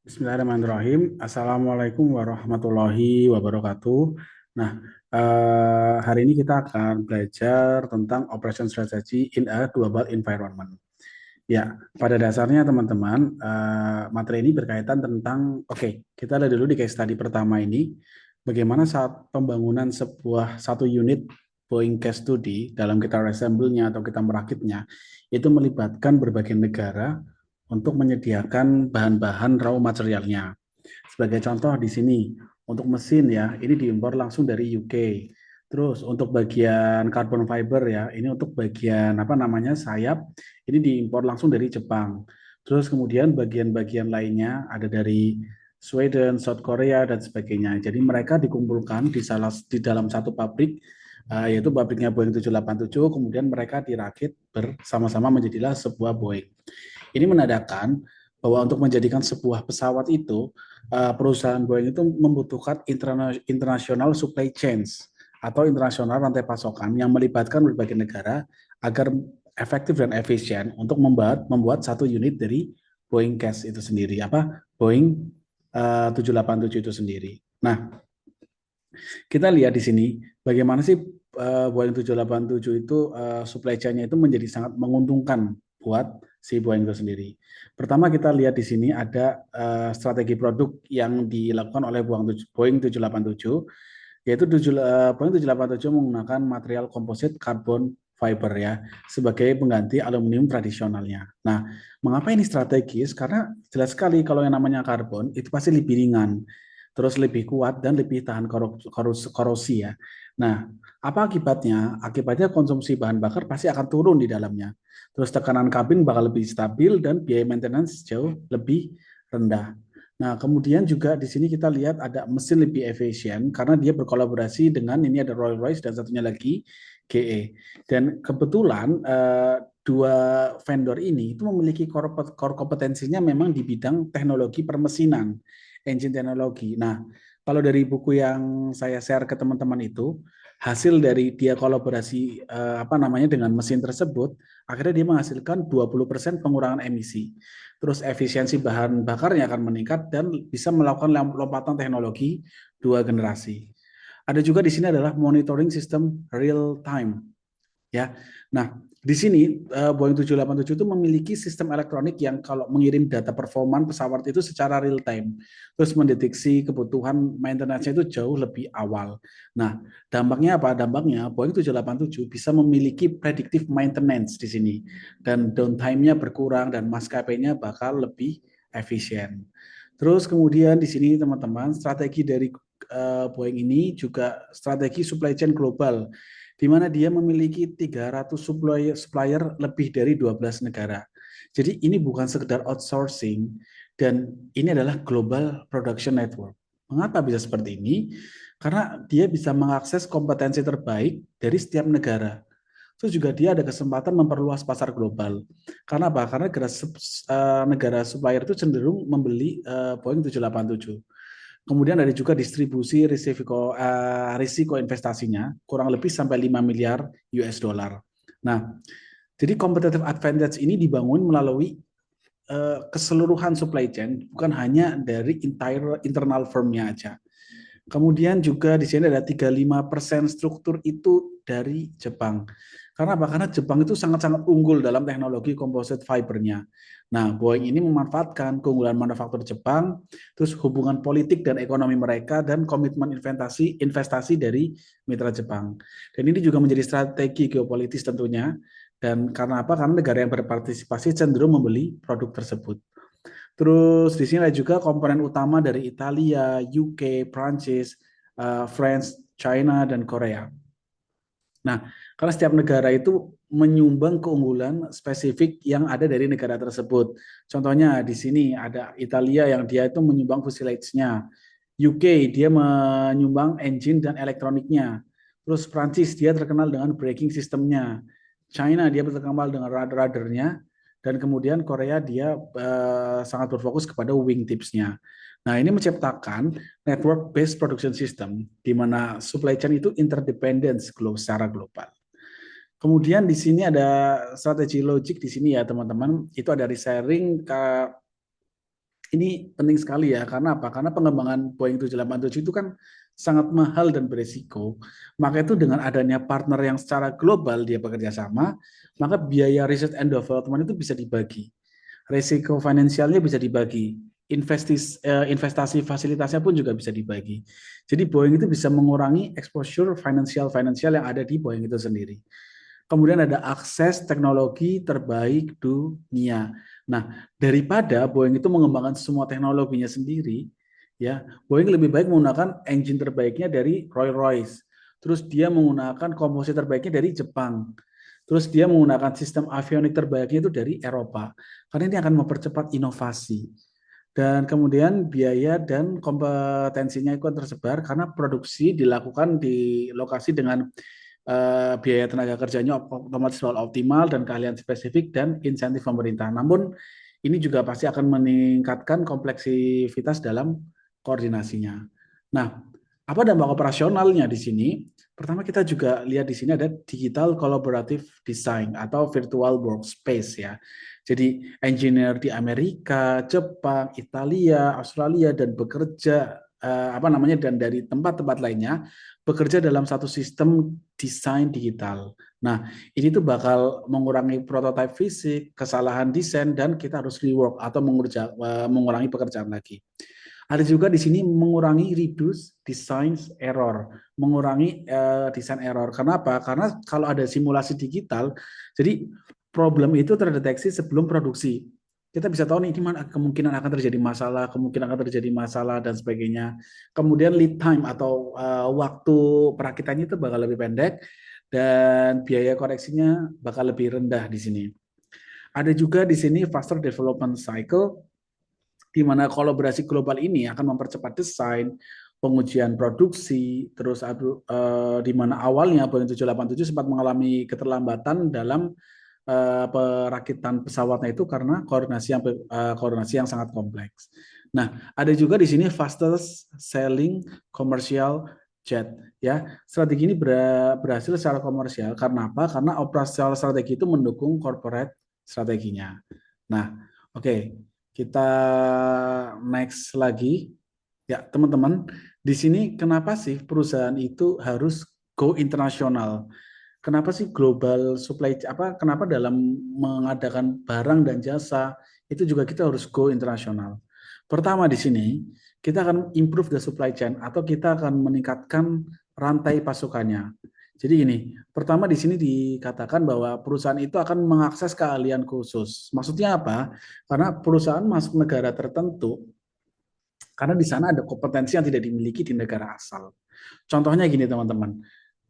Bismillahirrahmanirrahim. Assalamualaikum warahmatullahi wabarakatuh. Nah, hari ini kita akan belajar tentang operation strategy in a global environment. Ya, pada dasarnya teman-teman, materi ini berkaitan tentang, kita lihat dulu di case study pertama ini, bagaimana saat pembangunan satu unit Boeing case study dalam kita reassemble-nya atau kita merakitnya, itu melibatkan berbagai negara untuk menyediakan bahan-bahan raw materialnya. Sebagai contoh di sini, untuk mesin ya, ini diimpor langsung dari UK. Terus untuk bagian carbon fiber ya, ini untuk bagian apa namanya sayap, ini diimpor langsung dari Jepang. Terus kemudian bagian-bagian lainnya ada dari Sweden, South Korea dan sebagainya. Jadi mereka dikumpulkan di dalam satu pabrik, yaitu pabriknya Boeing 787. Kemudian mereka dirakit bersama-sama menjadilah sebuah Boeing. Ini menandakan bahwa untuk menjadikan sebuah pesawat itu, perusahaan Boeing itu membutuhkan international supply chains atau internasional rantai pasokan yang melibatkan berbagai negara agar efektif dan efisien untuk membuat satu unit dari Boeing CAS itu sendiri, Boeing 787 itu sendiri. Nah, kita lihat di sini bagaimana sih Boeing 787 itu supply chain-nya itu menjadi sangat menguntungkan buat si Boeing itu sendiri. Pertama kita lihat di sini ada strategi produk yang dilakukan oleh Boeing 787, yaitu Boeing 787 menggunakan material komposit karbon fiber ya sebagai pengganti aluminium tradisionalnya. Nah, mengapa ini strategis? Karena jelas sekali kalau yang namanya karbon itu pasti lebih ringan, terus lebih kuat dan lebih tahan korosi ya. Nah, apa akibatnya? Akibatnya konsumsi bahan bakar pasti akan turun di dalamnya. Terus tekanan kabin bakal lebih stabil dan biaya maintenance jauh lebih rendah. Nah, kemudian juga di sini kita lihat ada mesin lebih efisien karena dia berkolaborasi dengan ini ada Rolls-Royce dan satunya lagi GE. Dan kebetulan dua vendor ini itu memiliki core kompetensinya memang di bidang teknologi permesinan, engine teknologi. Nah, kalau dari buku yang saya share ke teman-teman itu, hasil dari dia kolaborasi dengan mesin tersebut, akhirnya dia menghasilkan 20% pengurangan emisi. Terus efisiensi bahan bakarnya akan meningkat dan bisa melakukan lompatan teknologi dua generasi. Ada juga di sini adalah monitoring sistem real time ya. Nah, di sini Boeing 787 itu memiliki sistem elektronik yang kalau mengirim data performan pesawat itu secara real time, terus mendeteksi kebutuhan maintenance-nya itu jauh lebih awal. Nah, dampaknya apa? Dampaknya Boeing 787 bisa memiliki predictive maintenance di sini dan downtime-nya berkurang dan maskapainya bakal lebih efisien. Terus kemudian di sini teman-teman strategi dari Boeing ini juga strategi supply chain global di mana dia memiliki 300 supplier lebih dari 12 negara. Jadi ini bukan sekedar outsourcing dan ini adalah global production network. Mengapa bisa seperti ini? Karena dia bisa mengakses kompetensi terbaik dari setiap negara. Terus juga dia ada kesempatan memperluas pasar global. Karena apa? Karena negara supplier itu cenderung membeli Boeing 787. Kemudian ada juga distribusi risiko investasinya kurang lebih sampai 5 miliar US dollar. Nah, jadi competitive advantage ini dibangun melalui keseluruhan supply chain, bukan hanya dari internal firmnya aja. Kemudian juga di sini ada 35% struktur itu dari Jepang. Karena apa? Karena Jepang itu sangat-sangat unggul dalam teknologi composite fibernya. Nah, Boeing ini memanfaatkan keunggulan manufaktur Jepang, terus hubungan politik dan ekonomi mereka, dan komitmen investasi dari mitra Jepang. Dan ini juga menjadi strategi geopolitis tentunya. Dan karena apa? Karena negara yang berpartisipasi cenderung membeli produk tersebut. Terus di sini ada juga komponen utama dari Italia, UK, Prancis, France, China, dan Korea. Nah, karena setiap negara itu menyumbang keunggulan spesifik yang ada dari negara tersebut. Contohnya di sini ada Italia yang dia itu menyumbang fuselage-nya. UK dia menyumbang engine dan elektroniknya. Terus Prancis dia terkenal dengan braking sistemnya. China dia terkenal dengan radar-radarnya. Dan kemudian Korea dia sangat berfokus kepada wingtips-nya. Nah, ini menciptakan network based production system di mana supply chain itu interdependent secara global. Kemudian di sini ada strategi logik di sini ya teman-teman, itu ada resharing Ini penting sekali ya, karena apa? Karena pengembangan Boeing 787 itu kan sangat mahal dan beresiko. Maka itu dengan adanya partner yang secara global dia bekerja sama, maka biaya research and development itu bisa dibagi. Risiko finansialnya bisa dibagi. Investasi fasilitasnya pun juga bisa dibagi. Jadi Boeing itu bisa mengurangi exposure finansial yang ada di Boeing itu sendiri. Kemudian ada akses teknologi terbaik dunia. Nah, daripada Boeing itu mengembangkan semua teknologinya sendiri, ya, Boeing lebih baik menggunakan engine terbaiknya dari Rolls-Royce. Terus dia menggunakan komposit terbaiknya dari Jepang. Terus dia menggunakan sistem avionik terbaiknya itu dari Eropa. Karena ini akan mempercepat inovasi. Dan kemudian biaya dan kompetensinya itu tersebar karena produksi dilakukan di lokasi dengan biaya tenaga kerjanya otomatis selalu optimal dan keahlian spesifik dan insentif pemerintah. Namun ini juga pasti akan meningkatkan kompleksivitas dalam koordinasinya. Nah, apa dampak operasionalnya di sini? Pertama kita juga lihat di sini ada digital collaborative design atau virtual workspace ya. Jadi engineer di Amerika, Jepang, Italia, Australia dan bekerja dan dari tempat-tempat lainnya bekerja dalam satu sistem desain digital. Nah, ini tuh bakal mengurangi prototipe fisik, kesalahan desain, dan kita harus rework atau mengurangi pekerjaan lagi. Ada juga di sini mengurangi reduce design error, mengurangi design error. Kenapa? Karena kalau ada simulasi digital, jadi problem itu terdeteksi sebelum produksi. Kita bisa tahu nih mana kemungkinan akan terjadi masalah, kemungkinan akan terjadi masalah dan sebagainya. Kemudian lead time atau waktu perakitannya itu bakal lebih pendek dan biaya koreksinya bakal lebih rendah di sini. Ada juga di sini faster development cycle di mana kolaborasi global ini akan mempercepat desain, pengujian produksi, terus di mana awalnya Boeing 787 sempat mengalami keterlambatan dalam perakitan pesawatnya itu karena koordinasi yang sangat kompleks. Nah, ada juga di sini fastest selling commercial jet ya. Strategi ini berhasil secara komersial karena apa? Karena operasional strategi itu mendukung corporate strateginya. Nah, oke. Kita next lagi. Ya, teman-teman, di sini kenapa sih perusahaan itu harus go internasional? Kenapa sih global supply kenapa dalam mengadakan barang dan jasa itu juga kita harus go internasional. Pertama di sini kita akan improve the supply chain atau kita akan meningkatkan rantai pasukannya. Jadi gini, pertama di sini dikatakan bahwa perusahaan itu akan mengakses keahlian khusus. Maksudnya apa? Karena perusahaan masuk negara tertentu karena di sana ada kompetensi yang tidak dimiliki di negara asal. Contohnya gini teman-teman,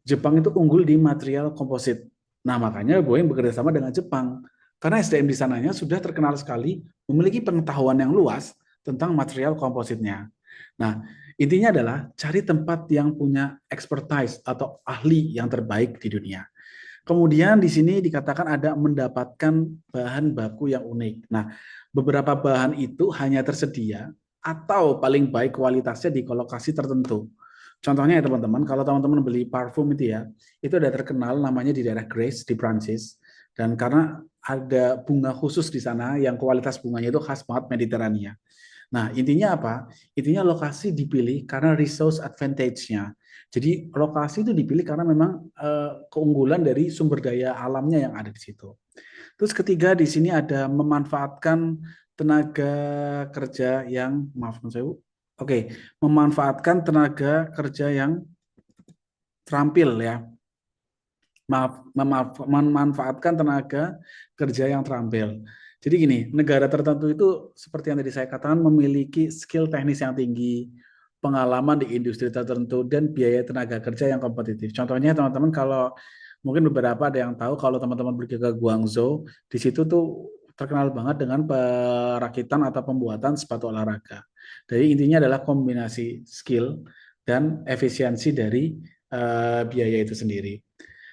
Jepang itu unggul di material komposit. Nah, makanya Boeing bekerja sama dengan Jepang. Karena SDM di sananya sudah terkenal sekali, memiliki pengetahuan yang luas tentang material kompositnya. Nah, intinya adalah cari tempat yang punya expertise atau ahli yang terbaik di dunia. Kemudian di sini dikatakan ada mendapatkan bahan baku yang unik. Nah, beberapa bahan itu hanya tersedia atau paling baik kualitasnya di lokasi tertentu. Contohnya ya teman-teman, kalau teman-teman beli parfum itu ada terkenal namanya di daerah Grace di Prancis. Dan karena ada bunga khusus di sana yang kualitas bunganya itu khas banget Mediterania. Nah, intinya apa? Intinya lokasi dipilih karena resource advantage-nya. Jadi lokasi itu dipilih karena memang keunggulan dari sumber daya alamnya yang ada di situ. Terus ketiga di sini ada memanfaatkan tenaga kerja yang memanfaatkan tenaga kerja yang terampil ya. Memanfaatkan tenaga kerja yang terampil. Jadi gini, negara tertentu itu seperti yang tadi saya katakan memiliki skill teknis yang tinggi, pengalaman di industri tertentu, dan biaya tenaga kerja yang kompetitif. Contohnya teman-teman kalau mungkin beberapa ada yang tahu kalau teman-teman pergi ke Guangzhou, di situ tuh terkenal banget dengan perakitan atau pembuatan sepatu olahraga. Jadi intinya adalah kombinasi skill dan efisiensi dari biaya itu sendiri.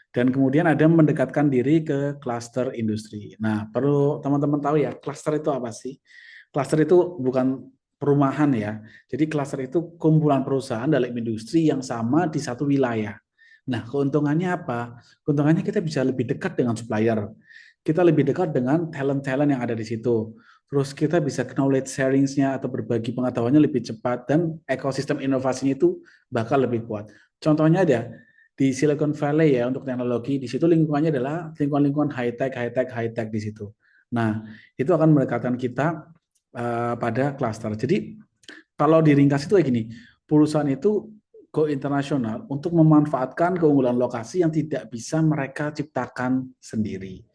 Dan kemudian ada mendekatkan diri ke klaster industri. Nah, perlu teman-teman tahu ya, klaster itu apa sih? Klaster itu bukan perumahan ya. Jadi klaster itu kumpulan perusahaan dalam industri yang sama di satu wilayah. Nah, keuntungannya apa? Keuntungannya kita bisa lebih dekat dengan supplier. Kita lebih dekat dengan talent-talent yang ada di situ. terus kita bisa knowledge sharing-nya atau berbagi pengetahuannya lebih cepat, dan ekosistem inovasinya itu bakal lebih kuat. Contohnya ada di Silicon Valley ya untuk teknologi, di situ lingkungannya adalah lingkungan-lingkungan high tech di situ. Nah, itu akan mendekatkan kita pada klaster. Jadi kalau diringkas itu kayak gini, perusahaan itu go internasional untuk memanfaatkan keunggulan lokasi yang tidak bisa mereka ciptakan sendiri.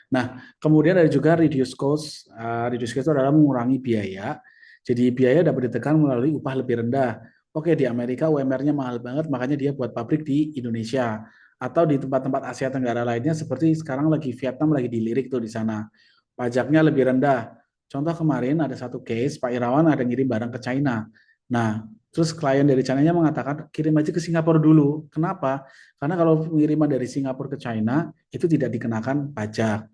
Nah, kemudian ada juga reduce cost. Reduce cost itu adalah mengurangi biaya. Jadi biaya dapat ditekan melalui upah lebih rendah. Oke, di Amerika UMR-nya mahal banget, makanya dia buat pabrik di Indonesia. Atau di tempat-tempat Asia Tenggara lainnya, seperti sekarang lagi Vietnam lagi dilirik tuh di sana. Pajaknya lebih rendah. Contoh kemarin ada satu case, Pak Irawan ada ngirim barang ke China. Nah, terus klien dari China-nya mengatakan, kirim aja ke Singapura dulu. Kenapa? Karena kalau pengiriman dari Singapura ke China, itu tidak dikenakan pajak.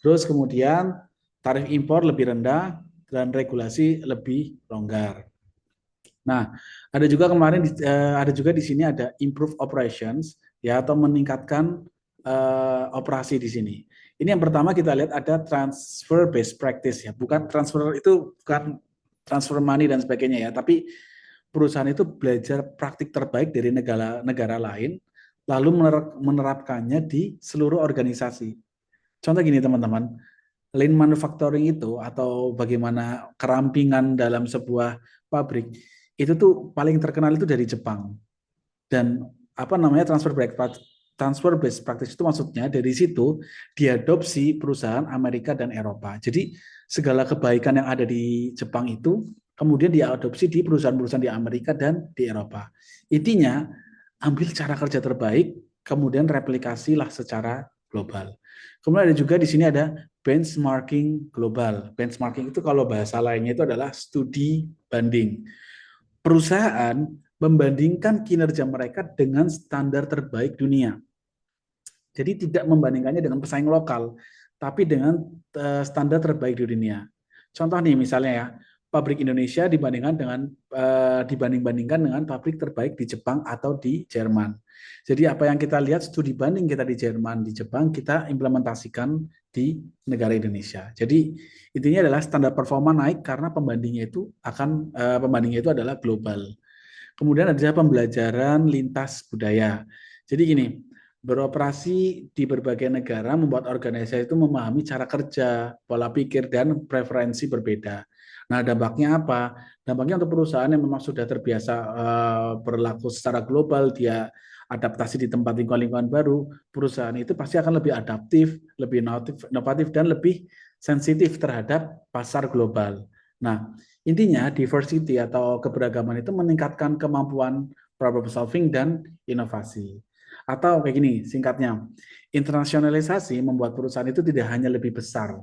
Terus kemudian tarif impor lebih rendah dan regulasi lebih longgar. Nah, ada juga kemarin ada juga di sini ada improve operations ya, atau meningkatkan operasi di sini. Ini yang pertama kita lihat ada transfer best practice ya, bukan transfer itu bukan transfer money dan sebagainya ya, tapi perusahaan itu belajar praktik terbaik dari negara lain lalu menerapkannya di seluruh organisasi. Contoh gini teman-teman, lean manufacturing itu atau bagaimana kerampingan dalam sebuah pabrik itu tuh paling terkenal itu dari Jepang. Dan apa namanya transfer best practice itu maksudnya dari situ diadopsi perusahaan Amerika dan Eropa. Jadi segala kebaikan yang ada di Jepang itu kemudian diadopsi di perusahaan-perusahaan di Amerika dan di Eropa. Intinya ambil cara kerja terbaik kemudian replikasilah secara global. Kemudian ada juga di sini ada benchmarking global. Benchmarking itu kalau bahasa lainnya itu adalah studi banding. Perusahaan membandingkan kinerja mereka dengan standar terbaik dunia. Jadi tidak membandingkannya dengan pesaing lokal, tapi dengan standar terbaik di dunia. Contoh nih misalnya ya, pabrik Indonesia dibanding-bandingkan dengan pabrik terbaik di Jepang atau di Jerman. Jadi apa yang kita lihat studi banding kita di Jerman, di Jepang, kita implementasikan di negara Indonesia. Jadi intinya adalah standar performa naik karena pembandingnya itu adalah global. Kemudian ada pembelajaran lintas budaya. Jadi gini, beroperasi di berbagai negara membuat organisasi itu memahami cara kerja, pola pikir, dan preferensi berbeda. Nah, dampaknya apa? Dampaknya untuk perusahaan yang memang sudah terbiasa berlaku secara global, dia adaptasi di tempat lingkungan baru, perusahaan itu pasti akan lebih adaptif, lebih inovatif, dan lebih sensitif terhadap pasar global. Nah, intinya diversity atau keberagaman itu meningkatkan kemampuan problem solving dan inovasi. Atau kayak gini, singkatnya, internasionalisasi membuat perusahaan itu tidak hanya lebih besar,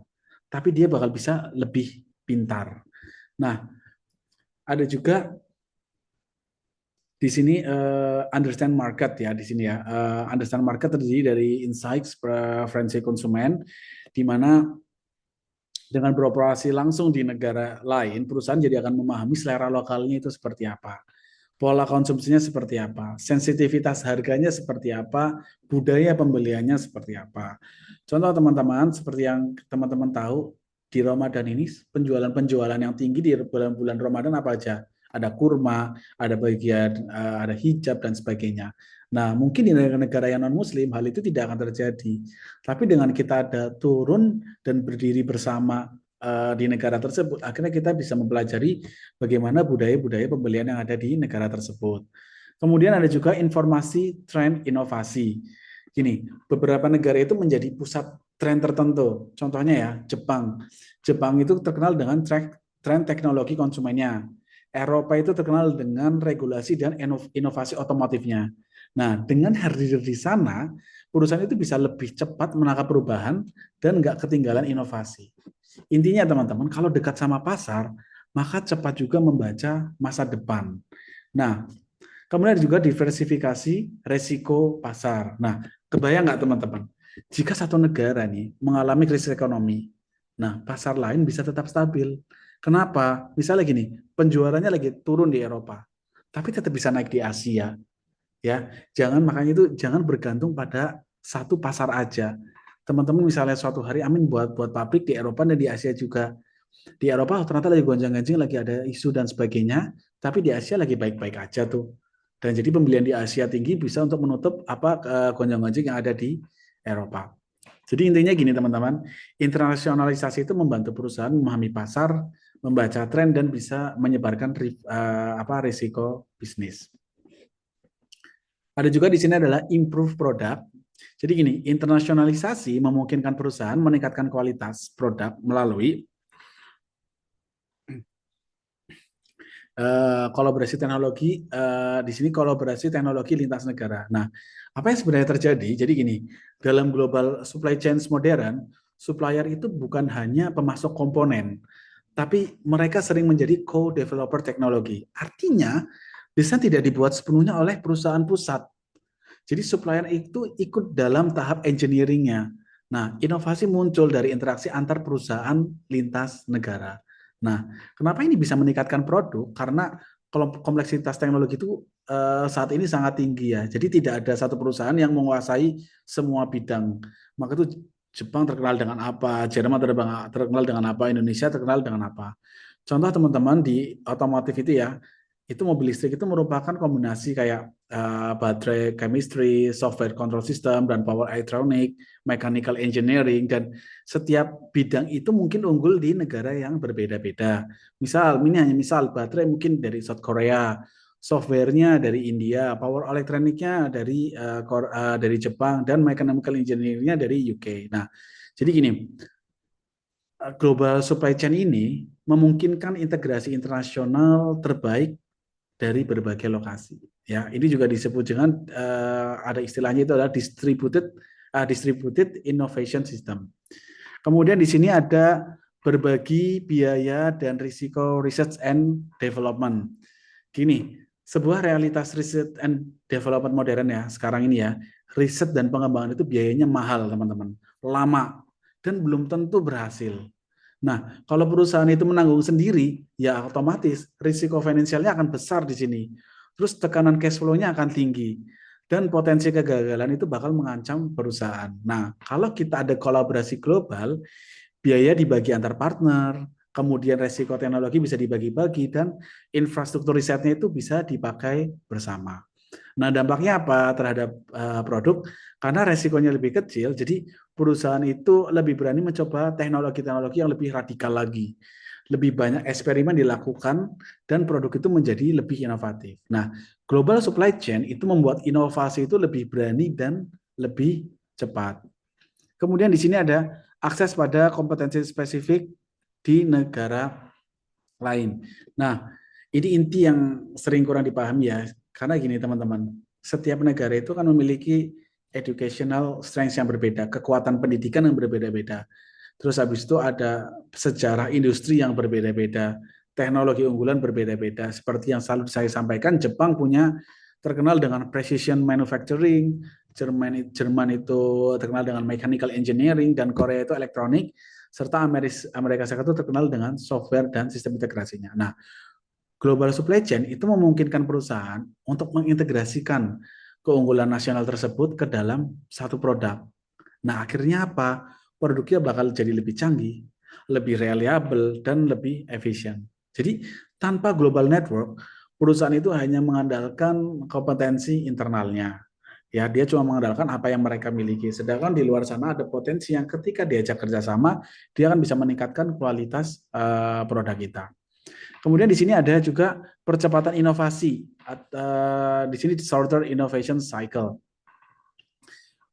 tapi dia bakal bisa lebih pintar. Nah, ada juga di sini understand market ya di sini ya. Understand market terdiri dari insights, preferensi konsumen, di mana dengan beroperasi langsung di negara lain, perusahaan jadi akan memahami selera lokalnya itu seperti apa, pola konsumsinya seperti apa, sensitivitas harganya seperti apa, budaya pembeliannya seperti apa. Contoh teman-teman, seperti yang teman-teman tahu, di Ramadan ini penjualan-penjualan yang tinggi di bulan-bulan Ramadan apa aja? Ada kurma, ada bagian, ada hijab dan sebagainya. Nah, mungkin di negara-negara yang non-Muslim hal itu tidak akan terjadi. Tapi dengan kita ada turun dan berdiri bersama di negara tersebut, akhirnya kita bisa mempelajari bagaimana budaya-budaya pembelian yang ada di negara tersebut. Kemudian ada juga informasi tren inovasi. Gini, beberapa negara itu menjadi pusat tren tertentu. Contohnya ya, Jepang. Jepang itu terkenal dengan tren teknologi konsumennya. Eropa itu terkenal dengan regulasi dan inovasi otomotifnya. Nah, dengan hadir di sana, perusahaan itu bisa lebih cepat menangkap perubahan dan nggak ketinggalan inovasi. Intinya teman-teman, kalau dekat sama pasar, maka cepat juga membaca masa depan. Nah, kemudian juga diversifikasi resiko pasar. Nah, kebayang nggak teman-teman? Jika satu negara nih mengalami krisis ekonomi, nah pasar lain bisa tetap stabil. Kenapa? Misalnya gini, penjualannya lagi turun di Eropa, tapi tetap bisa naik di Asia. Ya, makanya itu jangan bergantung pada satu pasar aja. Teman-teman misalnya suatu hari Amin buat pabrik di Eropa dan di Asia juga. Di Eropa ternyata lagi gonjang-ganjing, lagi ada isu dan sebagainya, tapi di Asia lagi baik-baik aja tuh. Dan jadi pembelian di Asia tinggi bisa untuk menutup apa gonjang-ganjing yang ada di Eropa. Jadi intinya gini teman-teman, internasionalisasi itu membantu perusahaan memahami pasar, membaca tren dan bisa menyebarkan risiko bisnis. Ada juga di sini adalah improve product. Jadi gini, internasionalisasi memungkinkan perusahaan meningkatkan kualitas produk melalui kolaborasi teknologi. Di sini kolaborasi teknologi lintas negara. Nah, apa yang sebenarnya terjadi? Jadi gini, dalam global supply chain modern, supplier itu bukan hanya pemasok komponen, tapi mereka sering menjadi co-developer teknologi. Artinya, desain tidak dibuat sepenuhnya oleh perusahaan pusat. Jadi supplier itu ikut dalam tahap engineering-nya. Nah, inovasi muncul dari interaksi antar perusahaan lintas negara. Nah, kenapa ini bisa meningkatkan produk? Karena kompleksitas teknologi itu saat ini sangat tinggi ya. Jadi tidak ada satu perusahaan yang menguasai semua bidang. Maka itu Jepang terkenal dengan apa, Jerman terkenal dengan apa, Indonesia terkenal dengan apa. Contoh teman-teman di otomotif itu mobil listrik itu merupakan kombinasi kayak baterai chemistry, software control system, dan power electronic, mechanical engineering, dan setiap bidang itu mungkin unggul di negara yang berbeda-beda. Ini hanya misal, baterai mungkin dari South Korea, softwarenya dari India, power elektroniknya dari Jepang, dan mechanical engineeringnya dari UK. Nah, jadi gini, global supply chain ini memungkinkan integrasi internasional terbaik dari berbagai lokasi. Ya, ini juga disebut dengan ada istilahnya itu adalah distributed innovation system. Kemudian di sini ada berbagi biaya dan risiko research and development. Gini, sebuah realitas research and development modern ya, sekarang ini ya, riset dan pengembangan itu biayanya mahal, teman-teman. Lama dan belum tentu berhasil. Nah, kalau perusahaan itu menanggung sendiri, ya otomatis risiko finansialnya akan besar di sini. Terus tekanan cash flow-nya akan tinggi. Dan potensi kegagalan itu bakal mengancam perusahaan. Nah, kalau kita ada kolaborasi global, biaya dibagi antar partner, kemudian resiko teknologi bisa dibagi-bagi, dan infrastruktur risetnya itu bisa dipakai bersama. Nah, dampaknya apa terhadap produk? Karena resikonya lebih kecil, jadi perusahaan itu lebih berani mencoba teknologi-teknologi yang lebih radikal lagi. Lebih banyak eksperimen dilakukan dan produk itu menjadi lebih inovatif. Nah, global supply chain itu membuat inovasi itu lebih berani dan lebih cepat. Kemudian di sini ada akses pada kompetensi spesifik di negara lain. Nah, ini inti yang sering kurang dipahami ya. Karena gini teman-teman, setiap negara itu kan memiliki educational strength yang berbeda, kekuatan pendidikan yang berbeda-beda. Terus habis itu ada sejarah industri yang berbeda-beda, teknologi unggulan berbeda-beda. Seperti yang selalu saya sampaikan, Jepang punya terkenal dengan precision manufacturing, Jerman itu terkenal dengan mechanical engineering, dan Korea itu elektronik, serta Amerika Serikat itu terkenal dengan software dan sistem integrasinya. Nah, global supply chain itu memungkinkan perusahaan untuk mengintegrasikan keunggulan nasional tersebut ke dalam satu produk. Nah, akhirnya apa? Produknya bakal jadi lebih canggih, lebih reliable, dan lebih efisien. Jadi, tanpa global network, perusahaan itu hanya mengandalkan kompetensi internalnya. Ya, dia cuma mengandalkan apa yang mereka miliki. Sedangkan di luar sana ada potensi yang ketika diajak kerjasama, dia akan bisa meningkatkan kualitas produk kita. Kemudian di sini ada juga percepatan inovasi. Di sini shorter innovation cycle.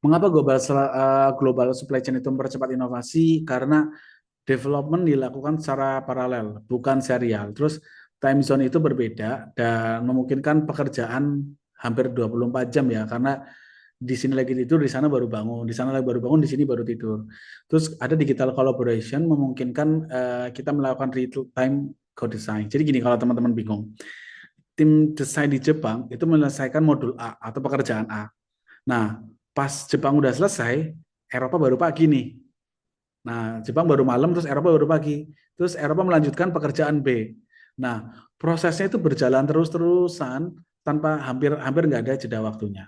Mengapa global supply chain itu mempercepat inovasi? Karena development dilakukan secara paralel, bukan serial. Terus time zone itu berbeda dan memungkinkan pekerjaan hampir 24 jam ya, karena di sini lagi tidur, di sana baru bangun, di sana lagi baru bangun, di sini baru tidur. Terus ada digital collaboration memungkinkan kita melakukan real time co-design. Jadi gini, kalau teman-teman bingung, tim desain di Jepang itu menyelesaikan modul A atau pekerjaan A. Nah, pas Jepang udah selesai, Eropa baru pagi nih. Nah, Jepang baru malam, terus Eropa baru pagi. Terus Eropa melanjutkan pekerjaan B. Nah, prosesnya itu berjalan terus-terusan tanpa hampir nggak ada jeda waktunya.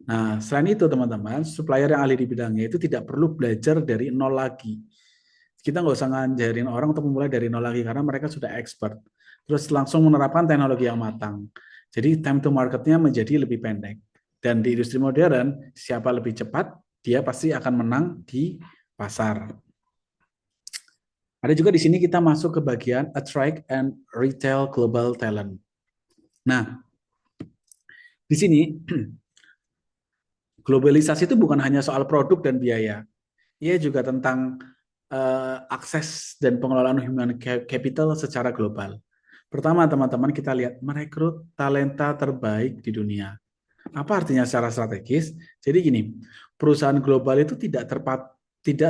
Nah, selain itu teman-teman, supplier yang ahli di bidangnya itu tidak perlu belajar dari nol lagi. Kita nggak usah ngajarin orang untuk memulai dari nol lagi karena mereka sudah expert. Terus langsung menerapkan teknologi yang matang. Jadi time to marketnya menjadi lebih pendek. Dan di industri modern, siapa lebih cepat, dia pasti akan menang di pasar. Ada juga di sini kita masuk ke bagian attract and retail global talent. Nah, di sini globalisasi itu bukan hanya soal produk dan biaya. Ia juga tentang akses dan pengelolaan human capital secara global. Pertama, teman-teman, kita lihat merekrut talenta terbaik di dunia. Apa artinya secara strategis? Jadi gini, perusahaan global itu tidak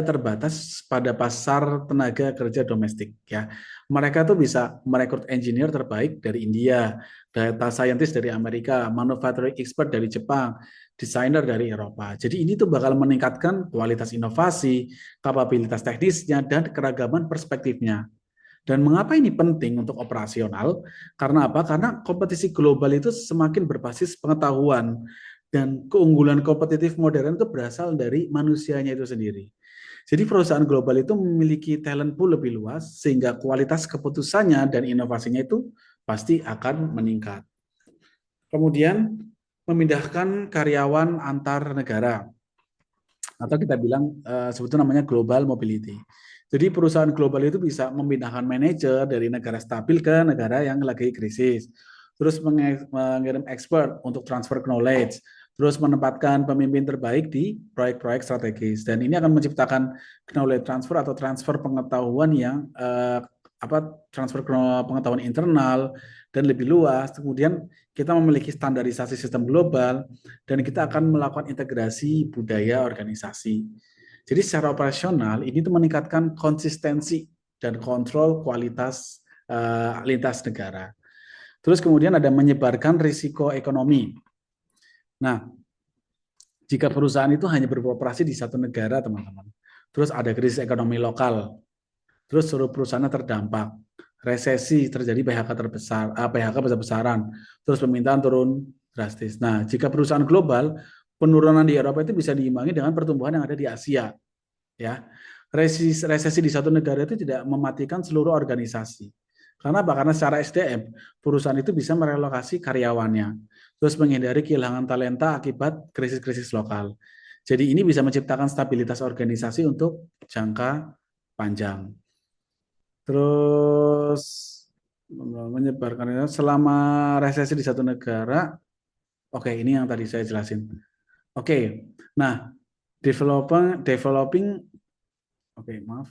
terbatas pada pasar tenaga kerja domestik ya. Mereka tuh bisa merekrut engineer terbaik dari India, data scientist dari Amerika, manufacturing expert dari Jepang, desainer dari Eropa. Jadi ini tuh bakal meningkatkan kualitas inovasi, kapabilitas teknisnya dan keragaman perspektifnya. Dan mengapa ini penting untuk operasional? Karena apa? Karena kompetisi global itu semakin berbasis pengetahuan dan keunggulan kompetitif modern itu berasal dari manusianya itu sendiri. Jadi perusahaan global itu memiliki talent pool lebih luas sehingga kualitas keputusannya dan inovasinya itu pasti akan meningkat. Kemudian memindahkan karyawan antar negara atau kita bilang sebetulnya namanya global mobility. Jadi perusahaan global itu bisa memindahkan manajer dari negara stabil ke negara yang lagi krisis. Terus mengirim expert untuk transfer knowledge. Terus menempatkan pemimpin terbaik di proyek-proyek strategis. Dan ini akan menciptakan knowledge transfer atau transfer pengetahuan yang transfer pengetahuan internal dan lebih luas. Kemudian kita memiliki standarisasi sistem global dan kita akan melakukan integrasi budaya organisasi. Jadi secara operasional ini tuh meningkatkan konsistensi dan kontrol kualitas lintas negara. Terus kemudian ada menyebarkan risiko ekonomi. Nah, jika perusahaan itu hanya beroperasi di satu negara, teman-teman, terus ada krisis ekonomi lokal, terus seluruh perusahaannya terdampak, resesi terjadi PHK besar-besaran, terus permintaan turun drastis. Nah, jika perusahaan global, penurunan di Eropa itu bisa diimbangi dengan pertumbuhan yang ada di Asia. Ya, resesi di satu negara itu tidak mematikan seluruh organisasi. Karena apa? Karena secara SDM, perusahaan itu bisa merelokasi karyawannya, terus menghindari kehilangan talenta akibat krisis-krisis lokal. Jadi ini bisa menciptakan stabilitas organisasi untuk jangka panjang. Terus menyebarkan selama resesi di satu negara. Oke, ini yang tadi saya jelasin. Oke, nah developing. Oke, maaf.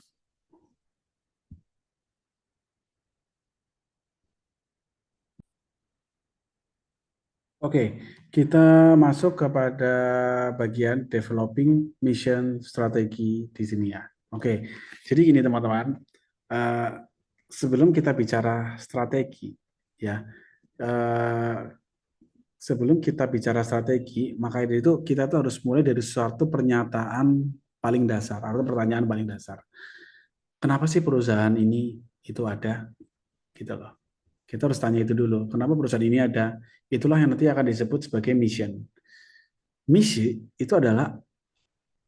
Oke, kita masuk kepada bagian developing mission strategi di sini ya. Oke, jadi gini teman-teman, uh, sebelum kita bicara strategi, ya, uh, sebelum kita bicara strategi, maka itu kita tuh harus mulai dari suatu pernyataan paling dasar atau pertanyaan paling dasar. Kenapa sih perusahaan ini itu ada, gitu loh? Kita harus tanya itu dulu. Kenapa perusahaan ini ada? Itulah yang nanti akan disebut sebagai mission. Misi itu adalah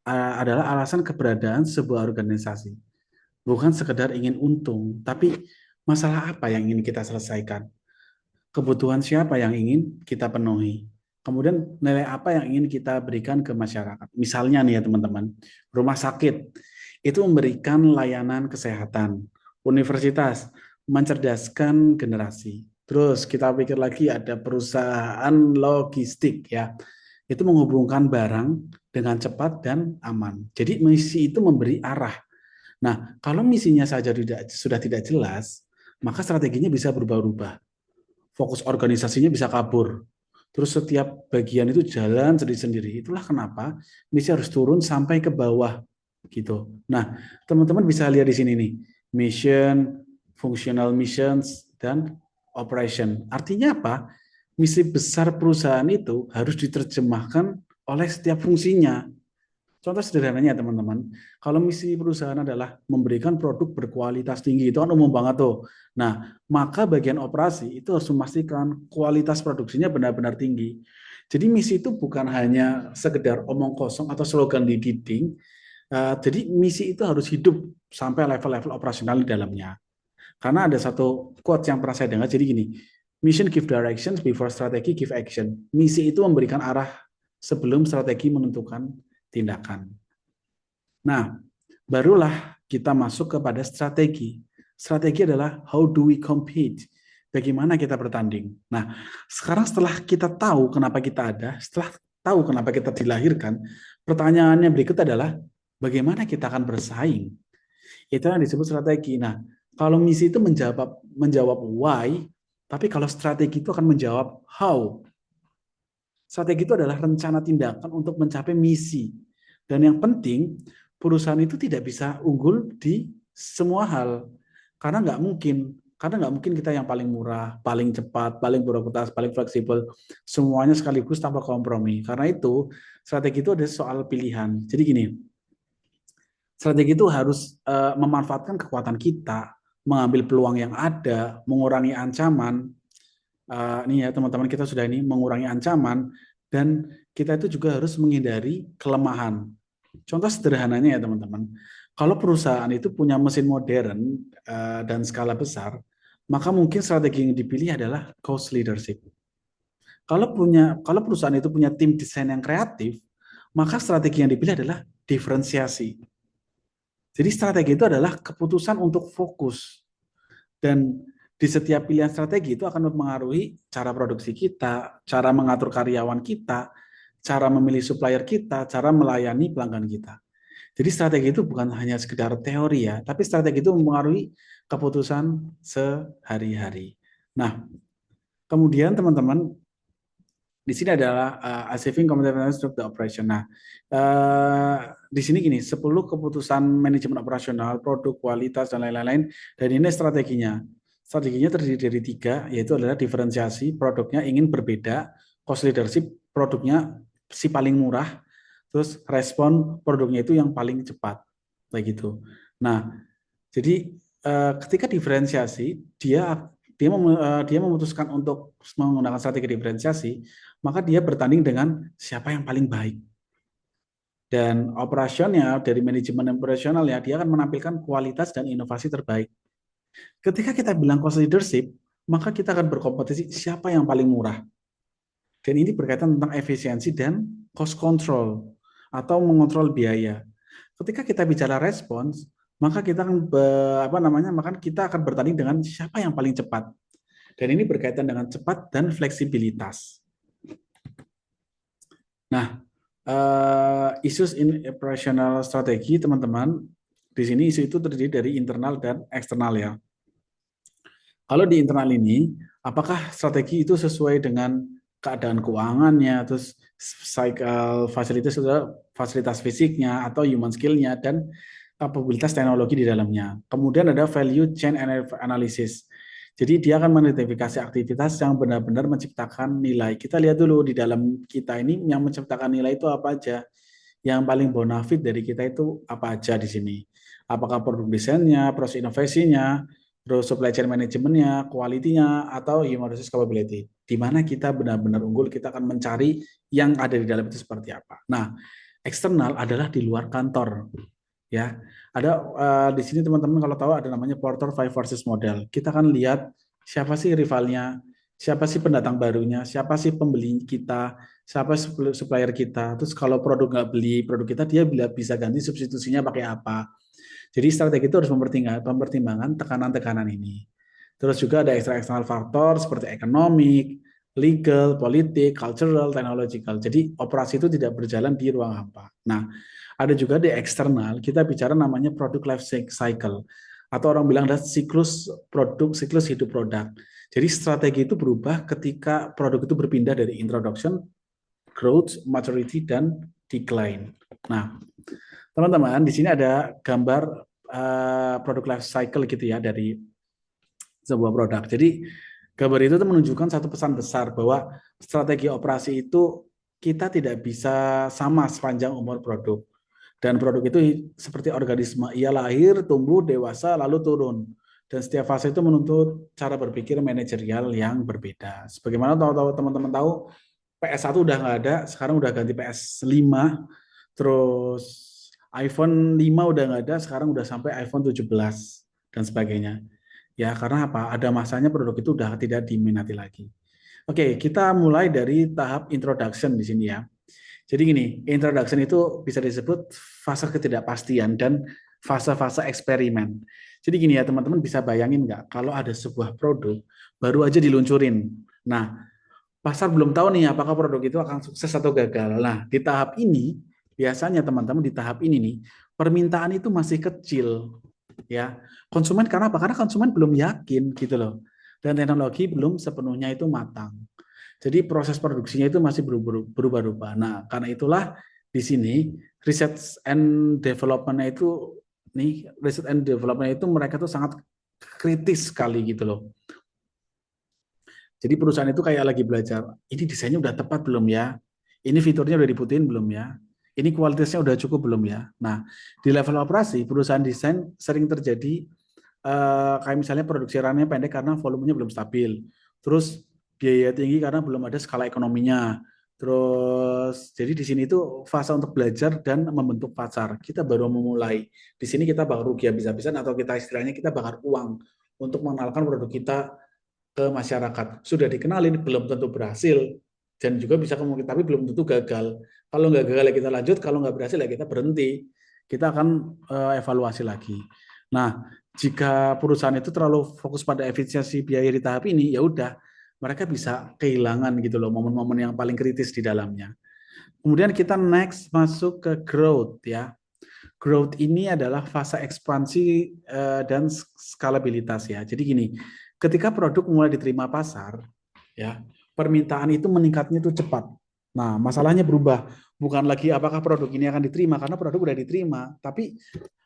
alasan keberadaan sebuah organisasi. Bukan sekedar ingin untung, tapi masalah apa yang ingin kita selesaikan. Kebutuhan siapa yang ingin kita penuhi. Kemudian nilai apa yang ingin kita berikan ke masyarakat. Misalnya nih ya teman-teman, rumah sakit itu memberikan layanan kesehatan. Universitas mencerdaskan generasi. Terus kita pikir lagi ada perusahaan logistik ya. Itu menghubungkan barang dengan cepat dan aman. Jadi misi itu memberi arah. Nah, kalau misinya saja sudah tidak jelas, maka strateginya bisa berubah-ubah. Fokus organisasinya bisa kabur. Terus setiap bagian itu jalan sendiri-sendiri. Itulah kenapa misi harus turun sampai ke bawah gitu. Nah, teman-teman bisa lihat di sini nih, mission, functional missions, dan operation. Artinya apa? Misi besar perusahaan itu harus diterjemahkan oleh setiap fungsinya. Contoh sederhananya teman-teman, kalau misi perusahaan adalah memberikan produk berkualitas tinggi, itu kan umum banget tuh. Nah, maka bagian operasi itu harus memastikan kualitas produksinya benar-benar tinggi. Jadi misi itu bukan hanya sekedar omong kosong atau slogan di dinding, Jadi misi itu harus hidup sampai level-level operasional di dalamnya. Karena ada satu quote yang pernah saya dengar, jadi gini, mission give directions before strategy give action. Misi itu memberikan arah sebelum strategi menentukan tindakan. Nah, barulah kita masuk kepada strategi. Strategi adalah how do we compete? Bagaimana kita bertanding? Nah, sekarang setelah kita tahu kenapa kita ada, setelah tahu kenapa kita dilahirkan, pertanyaannya berikut adalah bagaimana kita akan bersaing? Itu yang disebut strategi. Nah, kalau misi itu menjawab why, tapi kalau strategi itu akan menjawab how. Strategi itu adalah rencana tindakan untuk mencapai misi. Dan yang penting, perusahaan itu tidak bisa unggul di semua hal. Karena nggak mungkin kita yang paling murah, paling cepat, paling beroperasi, paling fleksibel, semuanya sekaligus tanpa kompromi. Karena itu, strategi itu ada soal pilihan. Jadi gini, strategi itu harus memanfaatkan kekuatan kita, mengambil peluang yang ada, mengurangi ancaman. Ini ya teman-teman, kita sudah ini mengurangi ancaman, dan kita itu juga harus menghindari kelemahan. Contoh sederhananya ya teman-teman, kalau perusahaan itu punya mesin modern dan skala besar, maka mungkin strategi yang dipilih adalah cost leadership. Kalau perusahaan itu punya tim desain yang kreatif, maka strategi yang dipilih adalah diferensiasi. Jadi strategi itu adalah keputusan untuk fokus. Dan di setiap pilihan strategi itu akan mempengaruhi cara produksi kita, cara mengatur karyawan kita, cara memilih supplier kita, cara melayani pelanggan kita. Jadi strategi itu bukan hanya sekedar teori ya, tapi strategi itu mempengaruhi keputusan sehari-hari. Nah, kemudian teman-teman, di sini adalah achieving competitiveness of the operation. Nah, di sini gini, 10 keputusan manajemen operasional, produk, kualitas, dan lain-lain, dan ini strateginya. Strateginya terdiri dari 3, yaitu adalah diferensiasi, produknya ingin berbeda, cost leadership, produknya si paling murah, terus respon produknya itu yang paling cepat, kayak gitu. Nah, jadi ketika diferensiasi, dia memutuskan untuk menggunakan strategi diferensiasi, maka dia bertanding dengan siapa yang paling baik. Dan operasional dari manajemen operasional ya, dia akan menampilkan kualitas dan inovasi terbaik. Ketika kita bilang cost leadership, maka kita akan berkompetisi siapa yang paling murah. Dan ini berkaitan tentang efisiensi dan cost control atau mengontrol biaya. Ketika kita bicara respons, maka kita akan maka kita akan bertanding dengan siapa yang paling cepat. Dan ini berkaitan dengan cepat dan fleksibilitas. Nah, issues in operational strategi, teman-teman, di sini isu itu terdiri dari internal dan eksternal ya. Kalau di internal ini, apakah strategi itu sesuai dengan keadaan keuangannya, terus cycle fasilitas fisiknya atau human skill-nya, dan kapabilitas teknologi di dalamnya. Kemudian ada value chain analysis. Jadi dia akan mengidentifikasi aktivitas yang benar-benar menciptakan nilai. Kita lihat dulu di dalam kita ini yang menciptakan nilai itu apa aja. Yang paling bonafit dari kita itu apa aja di sini. Apakah produk desainnya, proses inovasinya, terus supply chain manajemennya, quality-nya, atau human resource capability. Di mana kita benar-benar unggul, kita akan mencari yang ada di dalam itu seperti apa. Nah, eksternal adalah di luar kantor. Ya, ada di sini teman-teman kalau tahu ada namanya Porter Five Forces Model. Kita akan lihat siapa sih rivalnya, siapa sih pendatang barunya, siapa sih pembeli kita, siapa supplier kita. Terus kalau produk nggak beli produk kita, dia bisa ganti substitusinya pakai apa. Jadi strategi itu harus mempertimbangkan tekanan-tekanan ini. Terus juga ada eksternal faktor seperti ekonomik, legal, politik, cultural, technological. Jadi operasi itu tidak berjalan di ruang hampa. Nah, ada juga di eksternal, kita bicara namanya product life cycle. Atau orang bilang ada siklus hidup produk. Jadi strategi itu berubah ketika produk itu berpindah dari introduction, growth, maturity, dan decline. Nah, teman-teman, di sini ada gambar product life cycle gitu ya dari sebuah produk. Jadi gambar itu menunjukkan satu pesan besar bahwa strategi operasi itu kita tidak bisa sama sepanjang umur produk. Dan produk itu seperti organisme, ia lahir, tumbuh, dewasa, lalu turun. Dan setiap fase itu menuntut cara berpikir manajerial yang berbeda. Sebagaimana teman-teman tahu, PS1 udah nggak ada, sekarang udah ganti PS5, terus iPhone 5 udah nggak ada, sekarang udah sampai iPhone 17 dan sebagainya. Ya, karena apa? Ada masanya produk itu udah tidak diminati lagi. Oke, kita mulai dari tahap introduction di sini ya. Jadi gini, introduction itu bisa disebut fase ketidakpastian dan fase-fase eksperimen. Jadi gini ya teman-teman, bisa bayangin nggak kalau ada sebuah produk baru aja diluncurin. Nah, pasar belum tahu nih apakah produk itu akan sukses atau gagal. Nah, di tahap ini, biasanya teman-teman di tahap ini nih, permintaan itu masih kecil. Ya, konsumen karena apa? Karena konsumen belum yakin gitu loh. Dan teknologi belum sepenuhnya itu matang. Jadi proses produksinya itu masih berubah-ubah. Nah, karena itulah di sini research and development itu research and development itu mereka tuh sangat kritis sekali gitu loh. Jadi perusahaan itu kayak lagi belajar, ini desainnya udah tepat belum ya? Ini fiturnya udah dibutuhin belum ya? Ini kualitasnya udah cukup belum ya? Nah, di level operasi perusahaan desain sering terjadi kayak misalnya produksi runnya pendek karena volumenya belum stabil. Terus biaya tinggi karena belum ada skala ekonominya. Terus jadi di sini itu fase untuk belajar dan membentuk pasar. Kita baru memulai. Di sini kita baru rugi habis-habisan atau kita istilahnya kita bakar uang untuk mengenalkan produk kita ke masyarakat. Sudah dikenalin belum tentu berhasil dan juga bisa kemungkinan tapi belum tentu gagal. Kalau nggak gagal ya kita lanjut, kalau nggak berhasil ya kita berhenti. Kita akan evaluasi lagi. Nah, jika perusahaan itu terlalu fokus pada efisiensi biaya di tahap ini, ya udah mereka bisa kehilangan gitu loh momen-momen yang paling kritis di dalamnya. Kemudian kita next masuk ke growth ya. Growth ini adalah fase ekspansi dan skalabilitas ya. Jadi gini, ketika produk mulai diterima pasar, ya permintaan itu meningkatnya itu cepat. Nah, masalahnya berubah. Bukan lagi apakah produk ini akan diterima, karena produk udah diterima, tapi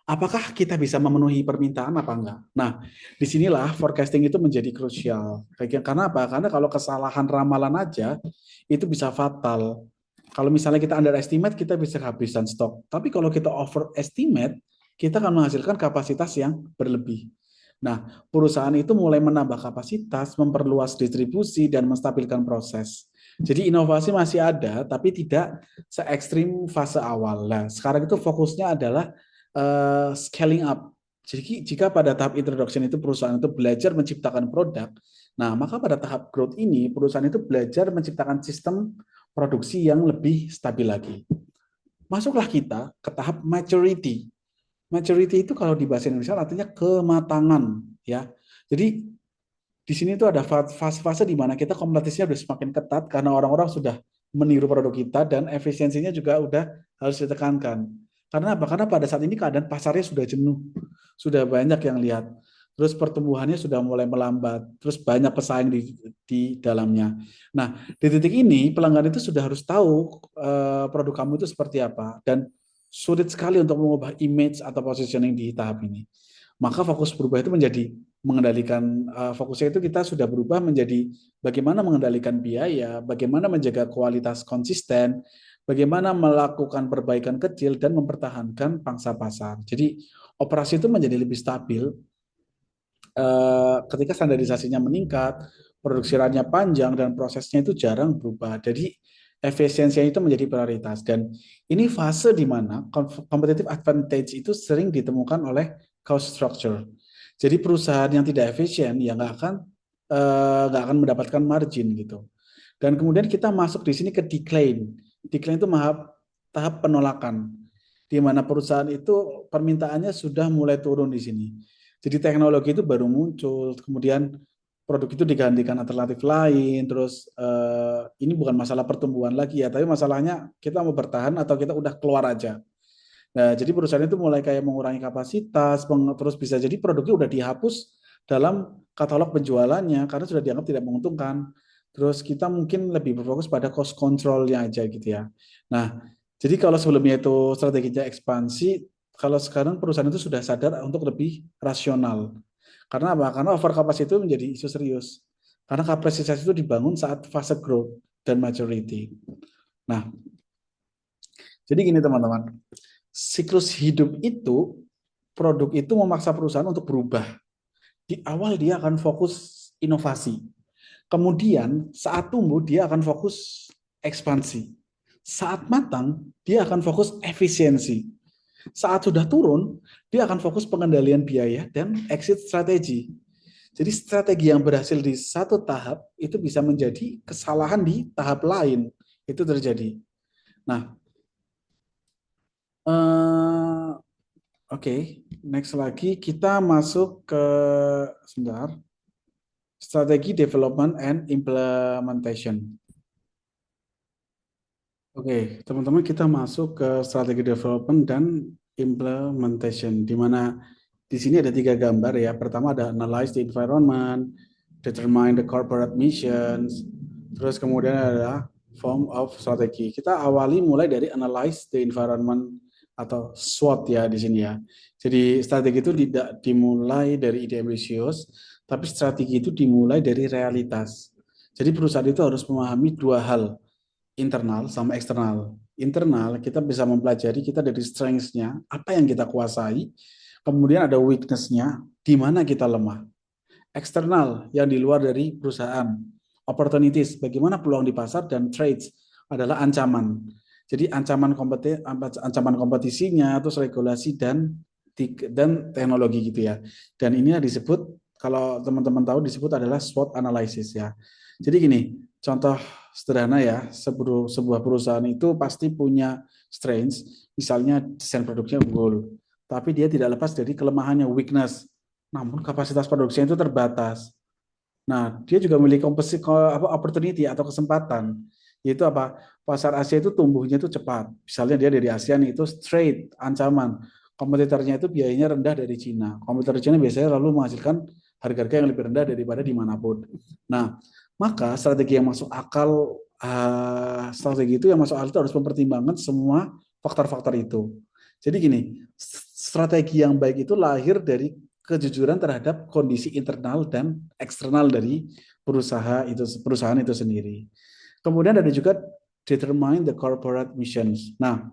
apakah kita bisa memenuhi permintaan apa enggak? Nah, disinilah forecasting itu menjadi krusial. Karena apa? Karena kalau kesalahan ramalan aja, itu bisa fatal. Kalau misalnya kita underestimate, kita bisa kehabisan stok. Tapi kalau kita overestimate, kita akan menghasilkan kapasitas yang berlebih. Nah, perusahaan itu mulai menambah kapasitas, memperluas distribusi, dan menstabilkan proses. Jadi inovasi masih ada, tapi tidak se ekstrim fase awal. Nah, sekarang itu fokusnya adalah scaling up. Jadi jika pada tahap introduction itu perusahaan itu belajar menciptakan produk, nah maka pada tahap growth ini perusahaan itu belajar menciptakan sistem produksi yang lebih stabil lagi. Masuklah kita ke tahap maturity. Maturity itu kalau di bahasa Indonesia artinya kematangan, ya. Jadi di sini itu ada fase-fase di mana kita kompetisinya sudah semakin ketat karena orang-orang sudah meniru produk kita dan efisiensinya juga udah harus ditekankan. Karena apa? Karena pada saat ini keadaan pasarnya sudah jenuh, sudah banyak yang lihat. Terus pertumbuhannya sudah mulai melambat, terus banyak pesaing di dalamnya. Nah, di titik ini pelanggan itu sudah harus tahu produk kamu itu seperti apa dan sulit sekali untuk mengubah image atau positioning di tahap ini. Maka fokus berubah itu menjadi mengendalikan fokusnya itu kita sudah berubah menjadi bagaimana mengendalikan biaya, bagaimana menjaga kualitas konsisten, bagaimana melakukan perbaikan kecil dan mempertahankan pangsa pasar. Jadi operasi itu menjadi lebih stabil ketika standarisasinya meningkat, produksi runnya panjang dan prosesnya itu jarang berubah. Jadi efisiensinya itu menjadi prioritas dan ini fase di mana competitive advantage itu sering ditemukan oleh cost structure. Jadi perusahaan yang tidak efisien ya nggak akan mendapatkan margin gitu. Dan kemudian kita masuk di sini ke decline. Decline itu tahap penolakan, di mana perusahaan itu permintaannya sudah mulai turun di sini. Jadi teknologi itu baru muncul, kemudian produk itu digantikan alternatif lain, terus ini bukan masalah pertumbuhan lagi ya, tapi masalahnya kita mau bertahan atau kita udah keluar aja. Nah, jadi perusahaan itu mulai kayak mengurangi kapasitas, terus bisa jadi produknya udah dihapus dalam katalog penjualannya karena sudah dianggap tidak menguntungkan. Terus kita mungkin lebih berfokus pada cost control-nya aja gitu ya. Nah, jadi kalau sebelumnya itu strateginya ekspansi, kalau sekarang perusahaan itu sudah sadar untuk lebih rasional. Karena apa? Karena over capacity itu menjadi isu serius. Karena kapasitas itu dibangun saat fase growth dan maturity. Nah, jadi gini teman-teman, siklus hidup itu, produk itu memaksa perusahaan untuk berubah. Di awal dia akan fokus inovasi. Kemudian saat tumbuh dia akan fokus ekspansi. Saat matang dia akan fokus efisiensi. Saat sudah turun, dia akan fokus pengendalian biaya dan exit strategi. Jadi strategi yang berhasil di satu tahap itu bisa menjadi kesalahan di tahap lain. Itu terjadi. Nah, oke, next lagi kita masuk ke sebentar. Strategi development and implementation. Oke, teman-teman kita masuk ke strategi development dan implementation, di mana di sini ada 3 gambar ya. Pertama ada analyze the environment, determine the corporate missions, terus kemudian ada form of strategi. Kita awali mulai dari analyze the environment atau SWOT ya di sini ya. Jadi strategi itu tidak dimulai dari ide ambisius, tapi strategi itu dimulai dari realitas. Jadi perusahaan itu harus memahami 2 hal, internal sama eksternal. Internal kita bisa mempelajari kita dari strengths-nya, apa yang kita kuasai, kemudian ada weakness-nya, di mana kita lemah. Eksternal yang di luar dari perusahaan, opportunities, bagaimana peluang di pasar, dan trades adalah ancaman. Jadi ancaman kompetisinya, terus regulasi dan teknologi gitu ya. Dan ini disebut, kalau teman-teman tahu, disebut adalah SWOT analysis ya. Jadi gini, contoh sederhana ya, sebuah perusahaan itu pasti punya strengths, misalnya desain produknya unggul, tapi dia tidak lepas dari kelemahannya, weakness. Namun kapasitas produksinya itu terbatas. Nah, dia juga memiliki opportunity atau kesempatan, yaitu apa? Pasar Asia itu tumbuhnya itu cepat. Misalnya dia dari ASEAN itu straight, ancaman. Kompetitornya itu biayanya rendah dari Cina. Kompetitor Cina biasanya lalu menghasilkan harga-harga yang lebih rendah daripada dimanapun. Nah, maka strategi yang masuk akal, strategi itu yang masuk akal itu harus mempertimbangkan semua faktor-faktor itu. Jadi gini, strategi yang baik itu lahir dari kejujuran terhadap kondisi internal dan eksternal dari perusahaan itu sendiri. Kemudian ada juga determine the corporate missions. Nah,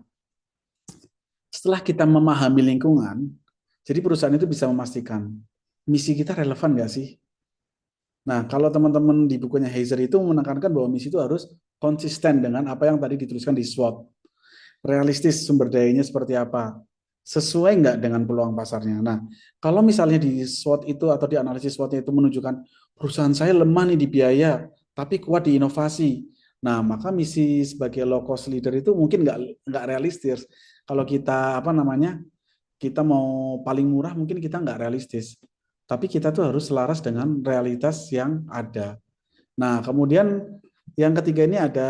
setelah kita memahami lingkungan, jadi perusahaan itu bisa memastikan misi kita relevan nggak sih? Nah, kalau teman-teman di bukunya Heiser itu menekankan bahwa misi itu harus konsisten dengan apa yang tadi dituliskan di SWOT. Realistis sumber dayanya seperti apa, sesuai nggak dengan peluang pasarnya. Nah, kalau misalnya di SWOT itu atau di analisis SWOT itu menunjukkan perusahaan saya lemah nih di biaya, tapi kuat di inovasi. Nah, maka misi sebagai low cost leader itu mungkin nggak realistis. Kalau kita kita mau paling murah mungkin kita nggak realistis. Tapi kita tuh harus selaras dengan realitas yang ada. Nah, kemudian yang ketiga ini ada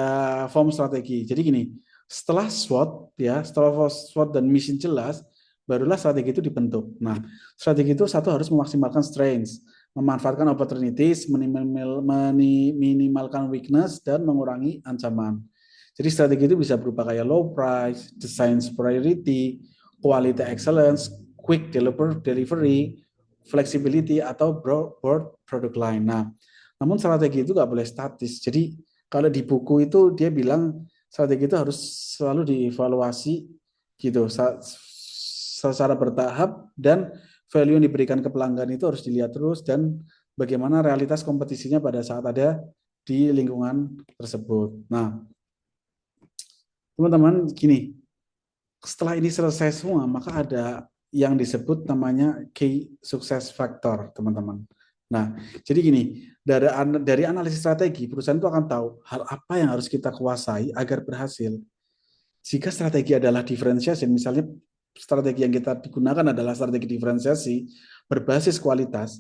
form strategi. Jadi gini, setelah SWOT ya, setelah SWOT dan mission jelas, barulah strategi itu dibentuk. Nah, strategi itu satu harus memaksimalkan strengths, memanfaatkan opportunities, minimalkan weakness, dan mengurangi ancaman. Jadi strategi itu bisa berupa kayak low price, design superiority, quality excellence, quick delivery, flexibility, atau broad product line. Nah, namun strategi itu nggak boleh statis. Jadi kalau di buku itu dia bilang strategi itu harus selalu dievaluasi gitu secara bertahap, dan value yang diberikan ke pelanggan itu harus dilihat terus, dan bagaimana realitas kompetisinya pada saat ada di lingkungan tersebut. Nah, teman-teman gini, setelah ini selesai semua, maka ada yang disebut namanya key success factor, teman-teman. Nah, jadi gini, dari analisis strategi, perusahaan itu akan tahu hal apa yang harus kita kuasai agar berhasil. Jika strategi adalah diferensiasi, misalnya strategi yang kita digunakan adalah strategi diferensiasi berbasis kualitas,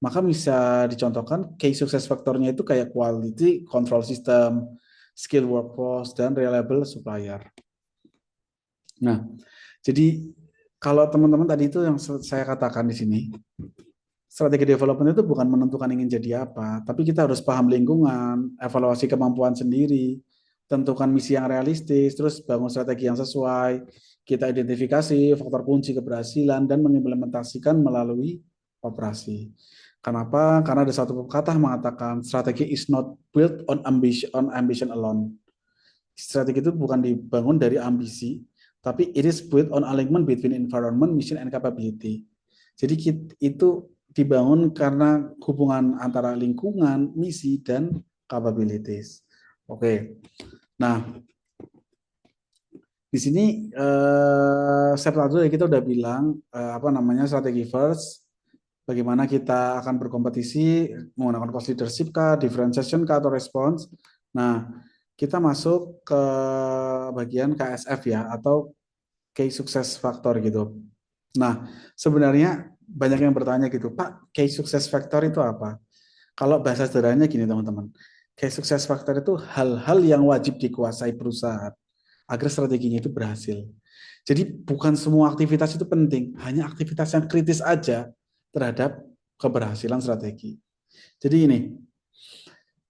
maka bisa dicontohkan key success factornya itu kayak quality control system, skill workforce, dan reliable supplier. Nah, jadi kalau teman-teman tadi itu yang saya katakan di sini, strategi development itu bukan menentukan ingin jadi apa, tapi kita harus paham lingkungan, evaluasi kemampuan sendiri, tentukan misi yang realistis, terus bangun strategi yang sesuai, kita identifikasi faktor kunci keberhasilan, dan mengimplementasikan melalui operasi. Kenapa? Karena ada satu pepatah mengatakan strategi is not built on ambition alone. Strategi itu bukan dibangun dari ambisi, tapi it is built on alignment between environment, mission, and capability. Jadi itu dibangun karena hubungan antara lingkungan, misi, dan capabilities. Oke. Nah, Di sini step satu ya kita udah bilang apa namanya strategi first, bagaimana kita akan berkompetisi menggunakan cost leadership kah, differentiation kah, atau response. Nah, kita masuk ke bagian KSF ya, atau Key Success Factor gitu. Nah, sebenarnya banyak yang bertanya gitu, Pak, Key Success Factor itu apa? Kalau bahasa sederhananya gini teman-teman, Key Success Factor itu hal-hal yang wajib dikuasai perusahaan agar strateginya itu berhasil. Jadi bukan semua aktivitas itu penting, hanya aktivitas yang kritis aja terhadap keberhasilan strategi. Jadi ini,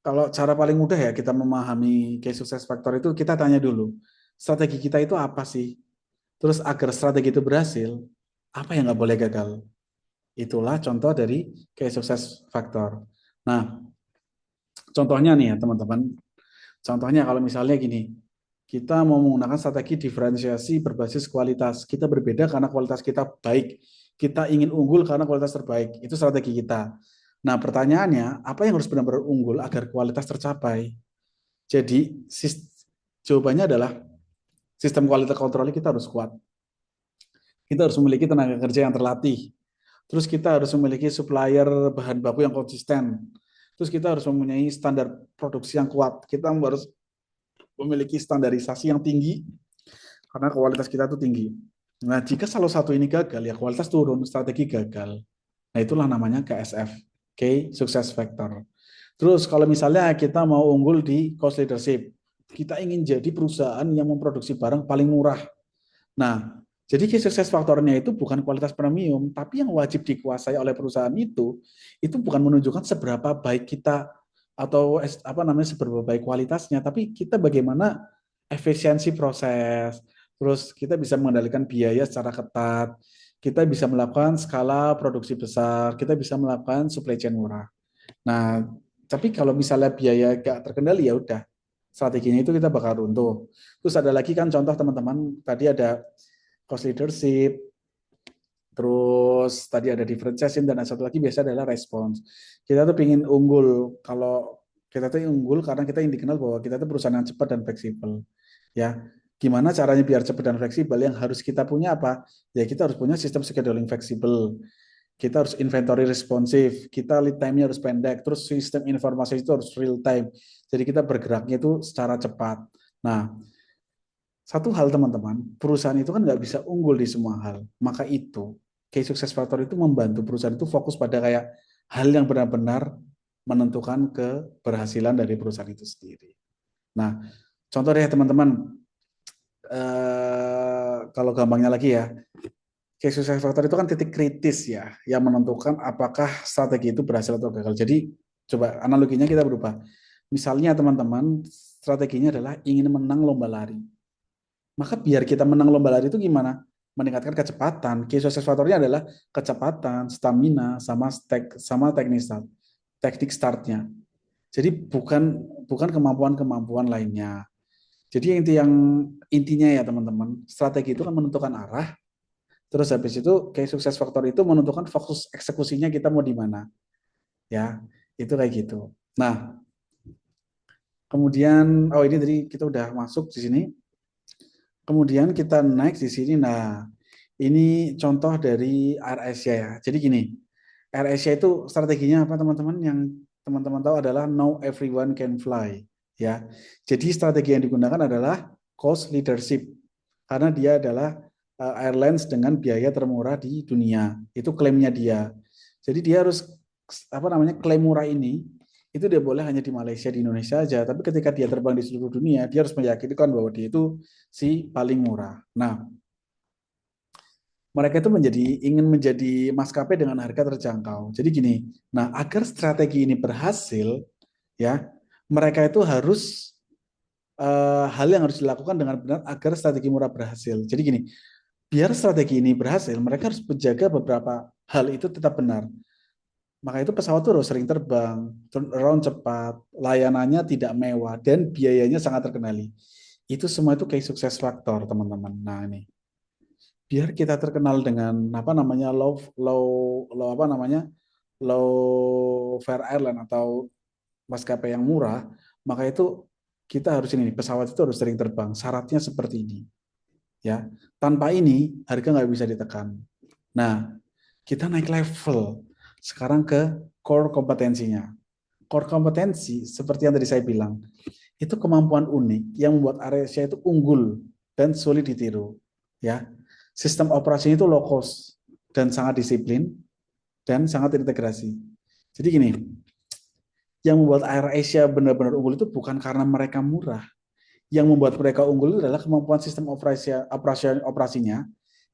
kalau cara paling mudah ya kita memahami Key Success Factor itu kita tanya dulu, strategi kita itu apa sih? Terus agar strategi itu berhasil, apa yang nggak boleh gagal? Itulah contoh dari Key Success Factor. Nah, contohnya nih ya teman-teman, contohnya kalau misalnya gini, kita mau menggunakan strategi diferensiasi berbasis kualitas. Kita berbeda karena kualitas kita baik. Kita ingin unggul karena kualitas terbaik. Itu strategi kita. Nah, pertanyaannya, apa yang harus benar-benar unggul agar kualitas tercapai? Jadi, jawabannya adalah sistem kualitas kontrolnya kita harus kuat. Kita harus memiliki tenaga kerja yang terlatih. Terus kita harus memiliki supplier bahan baku yang konsisten. Terus kita harus mempunyai standar produksi yang kuat. Kita harus memiliki standarisasi yang tinggi karena kualitas kita itu tinggi. Nah, jika salah satu ini gagal, ya kualitas turun, strategi gagal. Nah, itulah namanya KSF, Key Success Factor. Terus kalau misalnya kita mau unggul di cost leadership, kita ingin jadi perusahaan yang memproduksi barang paling murah. Nah, jadi key success faktornya itu bukan kualitas premium, tapi yang wajib dikuasai oleh perusahaan itu bukan menunjukkan seberapa baik kita atau apa namanya seberapa baik kualitasnya, tapi kita bagaimana efisiensi proses, terus kita bisa mengendalikan biaya secara ketat, kita bisa melakukan skala produksi besar, kita bisa melakukan supply chain murah. Nah, tapi kalau misalnya biaya gak terkendali ya udah strateginya itu kita bakal runtuh. Terus ada lagi kan contoh teman-teman tadi ada cost leadership, terus tadi ada differentiation dan satu lagi biasa adalah response. Kita tuh pingin unggul kalau kita tuh unggul karena kita ingin dikenal bahwa kita tuh perusahaan yang cepat dan fleksibel. Ya, gimana caranya biar cepat dan fleksibel? Yang harus kita punya apa? Ya kita harus punya sistem scheduling fleksibel. Kita harus inventory responsif, kita lead time-nya harus pendek, terus sistem informasi itu harus real time. Jadi kita bergeraknya itu secara cepat. Nah, satu hal teman-teman, perusahaan itu kan nggak bisa unggul di semua hal. Maka itu, key success factor itu membantu perusahaan itu fokus pada kayak hal yang benar-benar menentukan keberhasilan dari perusahaan itu sendiri. Nah, contoh deh teman-teman, kalau gampangnya lagi ya, key success factor itu kan titik kritis ya, yang menentukan apakah strategi itu berhasil atau gagal. Jadi, coba analoginya kita berubah. Misalnya teman-teman, strateginya adalah ingin menang lomba lari. Maka biar kita menang lomba lari itu gimana? Meningkatkan kecepatan. Key success factor-nya adalah kecepatan, stamina, sama teknik startnya. Jadi bukan bukan kemampuan-kemampuan lainnya. Jadi intinya ya teman-teman, strategi itu kan menentukan arah. Terus habis itu key success factor itu menentukan fokus eksekusinya kita mau di mana. Ya, itu kayak gitu. Nah, kemudian ini tadi kita udah masuk di sini. Kemudian kita naik di sini. Nah, ini contoh dari Air Asia ya. Jadi gini, Air Asia itu strateginya apa teman-teman? Yang teman-teman tahu adalah no everyone can fly. Ya, jadi strategi yang digunakan adalah cost leadership karena dia adalah airlines dengan biaya termurah di dunia. Itu klaimnya dia. Jadi dia harus apa namanya klaim murah ini itu dia boleh hanya di Malaysia, di Indonesia aja. Tapi ketika dia terbang di seluruh dunia, dia harus meyakinkan bahwa dia itu si paling murah. Nah, mereka itu ingin menjadi maskapai dengan harga terjangkau. Jadi gini, nah agar strategi ini berhasil, ya mereka itu harus hal yang harus dilakukan dengan benar agar strategi murah berhasil. Jadi gini, biar strategi ini berhasil, mereka harus menjaga beberapa hal itu tetap benar. Maka itu pesawat itu harus sering terbang, turnaround cepat, layanannya tidak mewah, dan biayanya sangat terkenali. Itu semua itu kayak sukses faktor, teman-teman. Nah, ini biar kita terkenal dengan apa namanya low low apa namanya low fare airline atau maskapai yang murah, maka itu kita harus ini pesawat itu harus sering terbang. Syaratnya seperti ini. Ya, tanpa ini harga nggak bisa ditekan. Nah, kita naik level sekarang ke core kompetensinya. Core kompetensi seperti yang tadi saya bilang, itu kemampuan unik yang membuat AirAsia itu unggul dan sulit ditiru. Ya, sistem operasinya itu low cost dan sangat disiplin dan sangat terintegrasi. Jadi gini, yang membuat AirAsia benar-benar unggul itu bukan karena mereka murah. Yang membuat mereka unggul itu adalah kemampuan sistem operasinya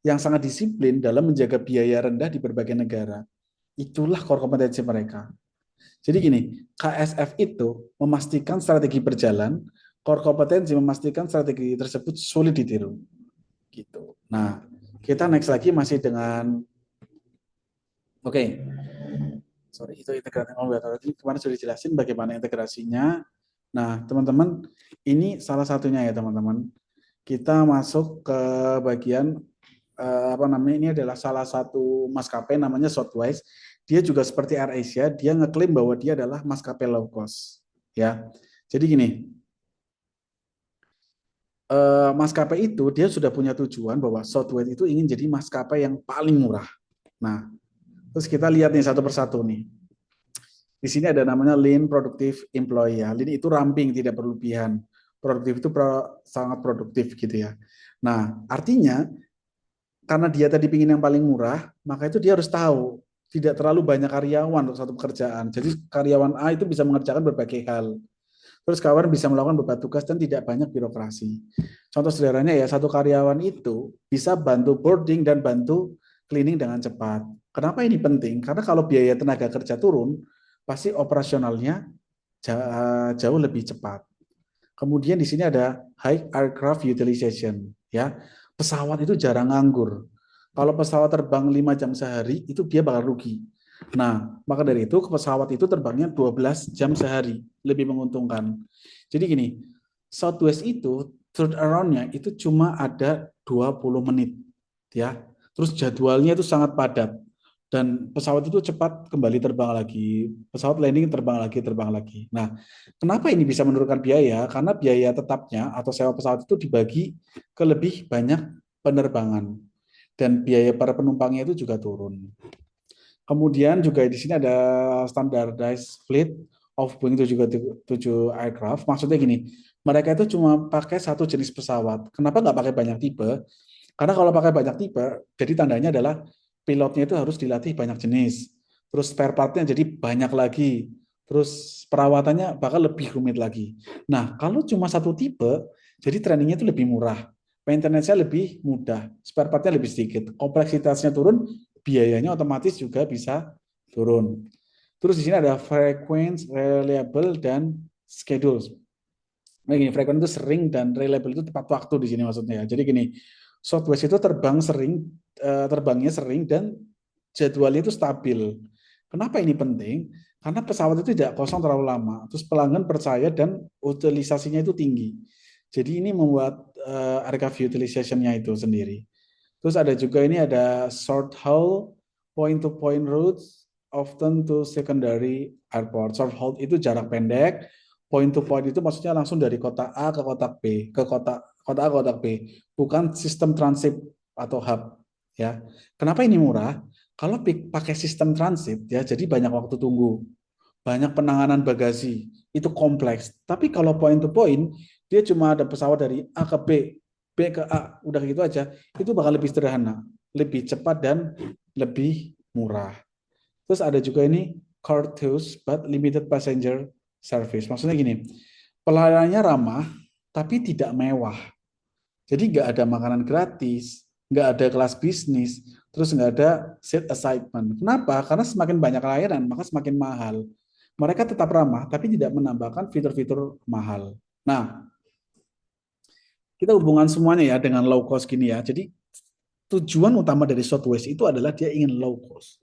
yang sangat disiplin dalam menjaga biaya rendah di berbagai negara. Itulah core kompetensi mereka. Jadi gini, KSF itu memastikan strategi berjalan, core kompetensi memastikan strategi tersebut sulit ditiru. Gitu. Nah, kita next lagi masih dengan, oke, sorry, itu integrasi. Tadi kemarin sudah dijelasin bagaimana integrasinya. Nah, teman-teman, ini salah satunya ya teman-teman. Kita masuk ke bagian apa namanya, ini adalah salah satu maskapai namanya Southwest. Dia juga seperti AirAsia, dia ngeklaim bahwa dia adalah maskapai low cost. Ya, jadi gini, maskapai itu dia sudah punya tujuan bahwa Southwest itu ingin jadi maskapai yang paling murah. Nah, terus kita lihat nih satu persatu nih. Di sini ada namanya lean productive employee ya. Lean itu ramping, tidak berlebihan. Produktif itu sangat produktif gitu ya. Nah, artinya karena dia tadi pingin yang paling murah, maka itu dia harus tahu tidak terlalu banyak karyawan untuk satu pekerjaan. Jadi karyawan A itu bisa mengerjakan berbagai hal. Terus kawan bisa melakukan beberapa tugas dan tidak banyak birokrasi. Contoh sederhananya ya, satu karyawan itu bisa bantu boarding dan bantu cleaning dengan cepat. Kenapa ini penting? Karena kalau biaya tenaga kerja turun, pasti operasionalnya jauh lebih cepat. Kemudian di sini ada high aircraft utilization, ya. Pesawat itu jarang nganggur. Kalau pesawat terbang 5 jam sehari, itu dia bakal rugi. Nah, maka dari itu pesawat itu terbangnya 12 jam sehari, lebih menguntungkan. Jadi gini, Southwest itu third around-nya itu cuma ada 20 menit, ya. Terus jadwalnya itu sangat padat dan pesawat itu cepat kembali terbang lagi, pesawat landing terbang lagi. Nah, kenapa ini bisa menurunkan biaya? Karena biaya tetapnya atau sewa pesawat itu dibagi ke lebih banyak penerbangan dan biaya para penumpangnya itu juga turun. Kemudian juga di sini ada standardized fleet of Boeing 737 aircraft. Maksudnya gini, mereka itu cuma pakai satu jenis pesawat. Kenapa nggak pakai banyak tipe? Karena kalau pakai banyak tipe, jadi tandanya adalah pilotnya itu harus dilatih banyak jenis. Terus spare partnya jadi banyak lagi. Terus perawatannya bakal lebih rumit lagi. Nah, kalau cuma satu tipe, jadi trainingnya itu lebih murah. Maintenance-nya lebih mudah. Spare partnya lebih sedikit. Kompleksitasnya turun, biayanya otomatis juga bisa turun. Terus di sini ada frequent, reliable, dan schedule. Nah, gini, frequent itu sering dan reliable itu tepat waktu di sini maksudnya. Jadi gini, Southwest itu terbangnya sering dan jadwalnya itu stabil. Kenapa ini penting? Karena pesawat itu tidak kosong terlalu lama. Terus pelanggan percaya dan utilisasinya itu tinggi. Jadi ini membuat harga utilization-nya itu sendiri. Terus ada juga ini ada short haul point-to-point routes often to secondary airport. Short haul itu jarak pendek, point to point itu maksudnya langsung dari kota A ke kota B, ke kota A ke kota B, bukan sistem transit atau hub ya. Kenapa ini murah? Kalau pakai sistem transit ya, jadi banyak waktu tunggu, banyak penanganan bagasi, itu kompleks. Tapi kalau point to point, dia cuma ada pesawat dari A ke B, B ke A, udah gitu aja, itu bakal lebih sederhana, lebih cepat dan lebih murah. Terus ada juga ini courteous but limited passenger service. Maksudnya gini, pelayanannya ramah tapi tidak mewah. Jadi nggak ada makanan gratis, nggak ada kelas bisnis, terus nggak ada seat assignment. Kenapa? Karena semakin banyak layanan, maka semakin mahal. Mereka tetap ramah, tapi tidak menambahkan fitur-fitur mahal. Nah, kita hubungan semuanya ya dengan low cost gini ya. Jadi tujuan utama dari Southwest itu adalah dia ingin low cost.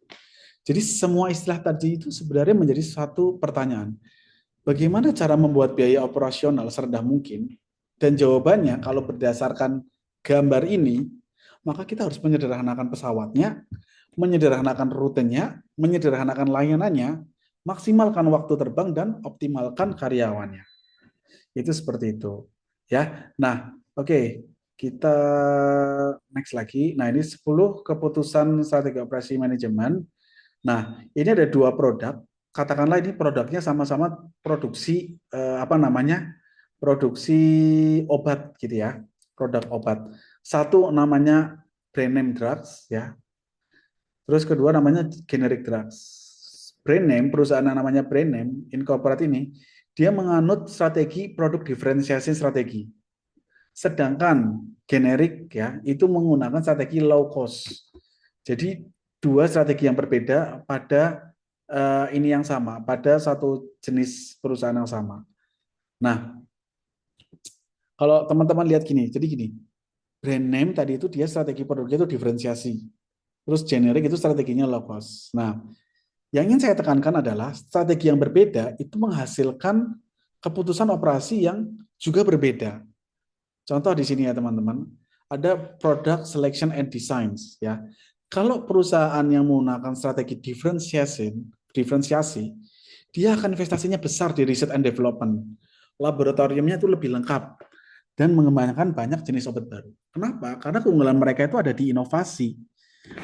Jadi semua istilah tadi itu sebenarnya menjadi satu pertanyaan. Bagaimana cara membuat biaya operasional serendah mungkin? Dan jawabannya kalau berdasarkan gambar ini, maka kita harus menyederhanakan pesawatnya, menyederhanakan rutenya, menyederhanakan layanannya, maksimalkan waktu terbang dan optimalkan karyawannya. Itu seperti itu. Ya. Nah, oke. Kita next lagi. Nah, ini 10 keputusan strategi operasi manajemen. Nah, ini ada dua produk. Katakanlah ini produknya sama-sama produksi apa namanya? Produksi obat gitu ya. Produk obat. Satu namanya brand name drugs ya. Terus kedua namanya generic drugs. Brand name, perusahaan yang namanya brand name incorporate ini, dia menganut strategi produk diferensiasi strategi. Sedangkan generik ya itu menggunakan strategi low cost. Jadi dua strategi yang berbeda pada ini yang sama, pada satu jenis perusahaan yang sama. Nah, kalau teman-teman lihat gini, jadi gini, brand name tadi itu dia strategi produknya itu diferensiasi. Terus generik itu strateginya low cost. Nah, yang ingin saya tekankan adalah strategi yang berbeda itu menghasilkan keputusan operasi yang juga berbeda. Contoh di sini ya teman-teman, ada product selection and designs ya. Kalau perusahaan yang menggunakan strategi diferensiasi, dia akan investasinya besar di research and development. Laboratoriumnya itu lebih lengkap dan mengembangkan banyak jenis obat baru. Kenapa? Karena keunggulan mereka itu ada di inovasi.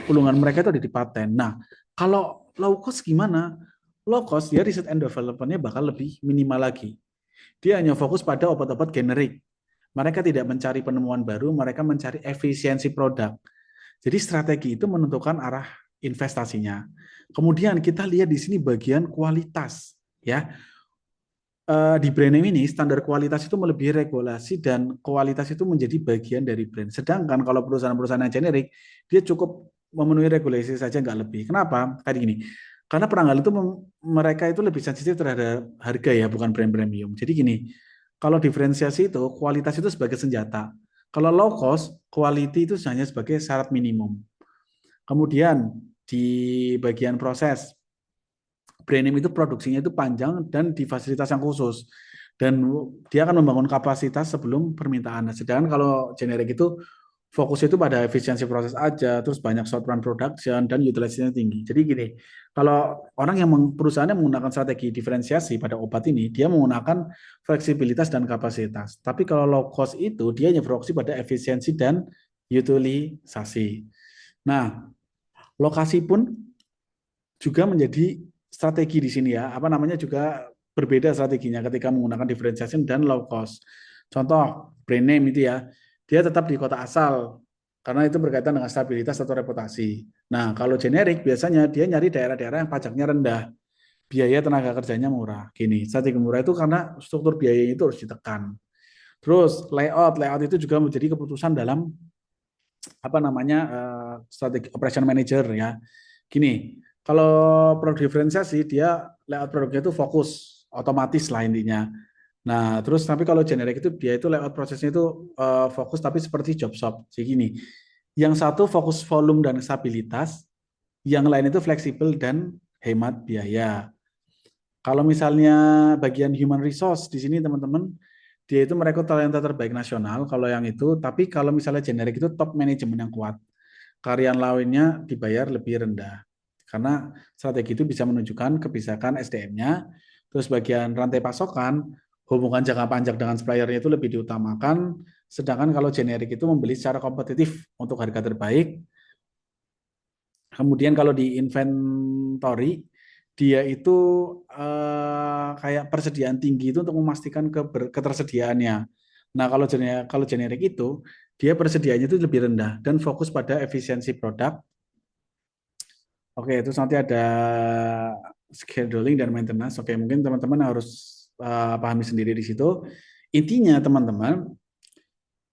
Keunggulan mereka itu ada di paten. Nah, kalau low cost gimana? Low cost dia research and development-nya bakal lebih minimal lagi. Dia hanya fokus pada obat-obat generik. Mereka tidak mencari penemuan baru, mereka mencari efisiensi produk. Jadi strategi itu menentukan arah investasinya. Kemudian kita lihat di sini bagian kualitas, ya. Di brand name ini standar kualitas itu melebihi regulasi dan kualitas itu menjadi bagian dari brand. Sedangkan kalau perusahaan-perusahaan yang generik, dia cukup memenuhi regulasi saja nggak lebih. Kenapa? Kayak gini. Karena peranggal itu mereka itu lebih sensitif terhadap harga ya, bukan brand premium. Jadi gini, kalau diferensiasi itu kualitas itu sebagai senjata. Kalau low cost, quality itu hanya sebagai syarat minimum. Kemudian di bagian proses, brand name itu produksinya itu panjang dan di fasilitas yang khusus. Dan dia akan membangun kapasitas sebelum permintaan. Sedangkan kalau generik itu fokus itu pada efisiensi proses aja, terus banyak short run production dan utilisasinya tinggi. Jadi gini, kalau orang yang perusahaannya menggunakan strategi diferensiasi pada obat ini, dia menggunakan fleksibilitas dan kapasitas. Tapi kalau low cost itu dia hanya berfokus pada efisiensi dan utilisasi. Nah, lokasi pun juga menjadi strategi di sini ya. Apa namanya juga berbeda strateginya ketika menggunakan differentiation dan low cost. Contoh brand name itu ya, dia tetap di kota asal karena itu berkaitan dengan stabilitas atau reputasi. Nah, kalau generik biasanya dia nyari daerah-daerah yang pajaknya rendah, biaya tenaga kerjanya murah. Gini, strategi murah itu karena struktur biayanya itu harus ditekan. Terus layout itu juga menjadi keputusan dalam apa namanya strategi operation manager ya. Gini, kalau produk diferensiasi dia layout produknya itu fokus otomatis lah intinya. Nah, terus tapi kalau generik itu dia itu layout prosesnya itu fokus tapi seperti job shop. Jadi gini, yang satu fokus volume dan stabilitas, yang lain itu fleksibel dan hemat biaya. Kalau misalnya bagian human resource di sini teman-teman, dia itu merekrut talenta terbaik nasional kalau yang itu, tapi kalau misalnya generik itu top manajemen yang kuat. Karyawan lainnya dibayar lebih rendah. Karena strategi itu bisa menunjukkan kebijakan SDM-nya, terus bagian rantai pasokan, hubungan jangka panjang dengan suppliernya itu lebih diutamakan, sedangkan kalau generik itu membeli secara kompetitif untuk harga terbaik. Kemudian kalau di inventory, dia itu kayak persediaan tinggi itu untuk memastikan ketersediaannya. Nah, kalau generik itu dia persediaannya itu lebih rendah dan fokus pada efisiensi produk. Oke, itu nanti ada scheduling dan maintenance. Oke, mungkin teman-teman harus pahami sendiri di situ. Intinya teman-teman,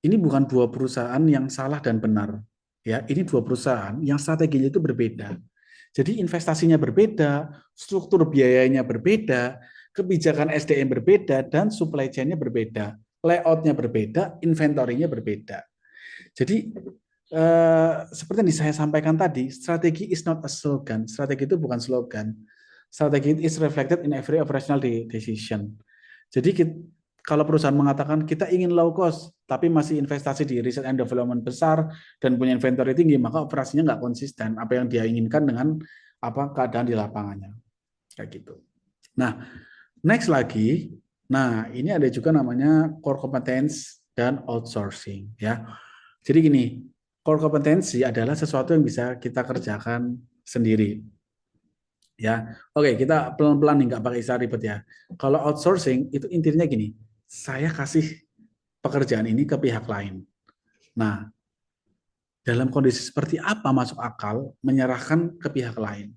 ini bukan dua perusahaan yang salah dan benar. Ya, ini dua perusahaan yang strateginya itu berbeda. Jadi investasinya berbeda, struktur biayanya berbeda, kebijakan SDM berbeda, dan supply chain-nya berbeda. Layout-nya berbeda, inventory-nya berbeda. Jadi seperti yang saya sampaikan tadi, strategi is not a slogan. Strategi itu bukan slogan. Strategi is reflected in every operational decision. Jadi kalau perusahaan mengatakan kita ingin low cost, tapi masih investasi di research and development besar dan punya inventory tinggi, maka operasinya nggak konsisten. Apa yang dia inginkan dengan apa keadaan di lapangannya, kayak gitu. Nah, next lagi, nah ini ada juga namanya core competence dan outsourcing, ya. Jadi gini, core kompetensi adalah sesuatu yang bisa kita kerjakan sendiri. Ya, oke, kita pelan-pelan nih, nggak pakai istilah ribet ya. Kalau outsourcing itu intinya gini, saya kasih pekerjaan ini ke pihak lain. Nah, dalam kondisi seperti apa masuk akal menyerahkan ke pihak lain?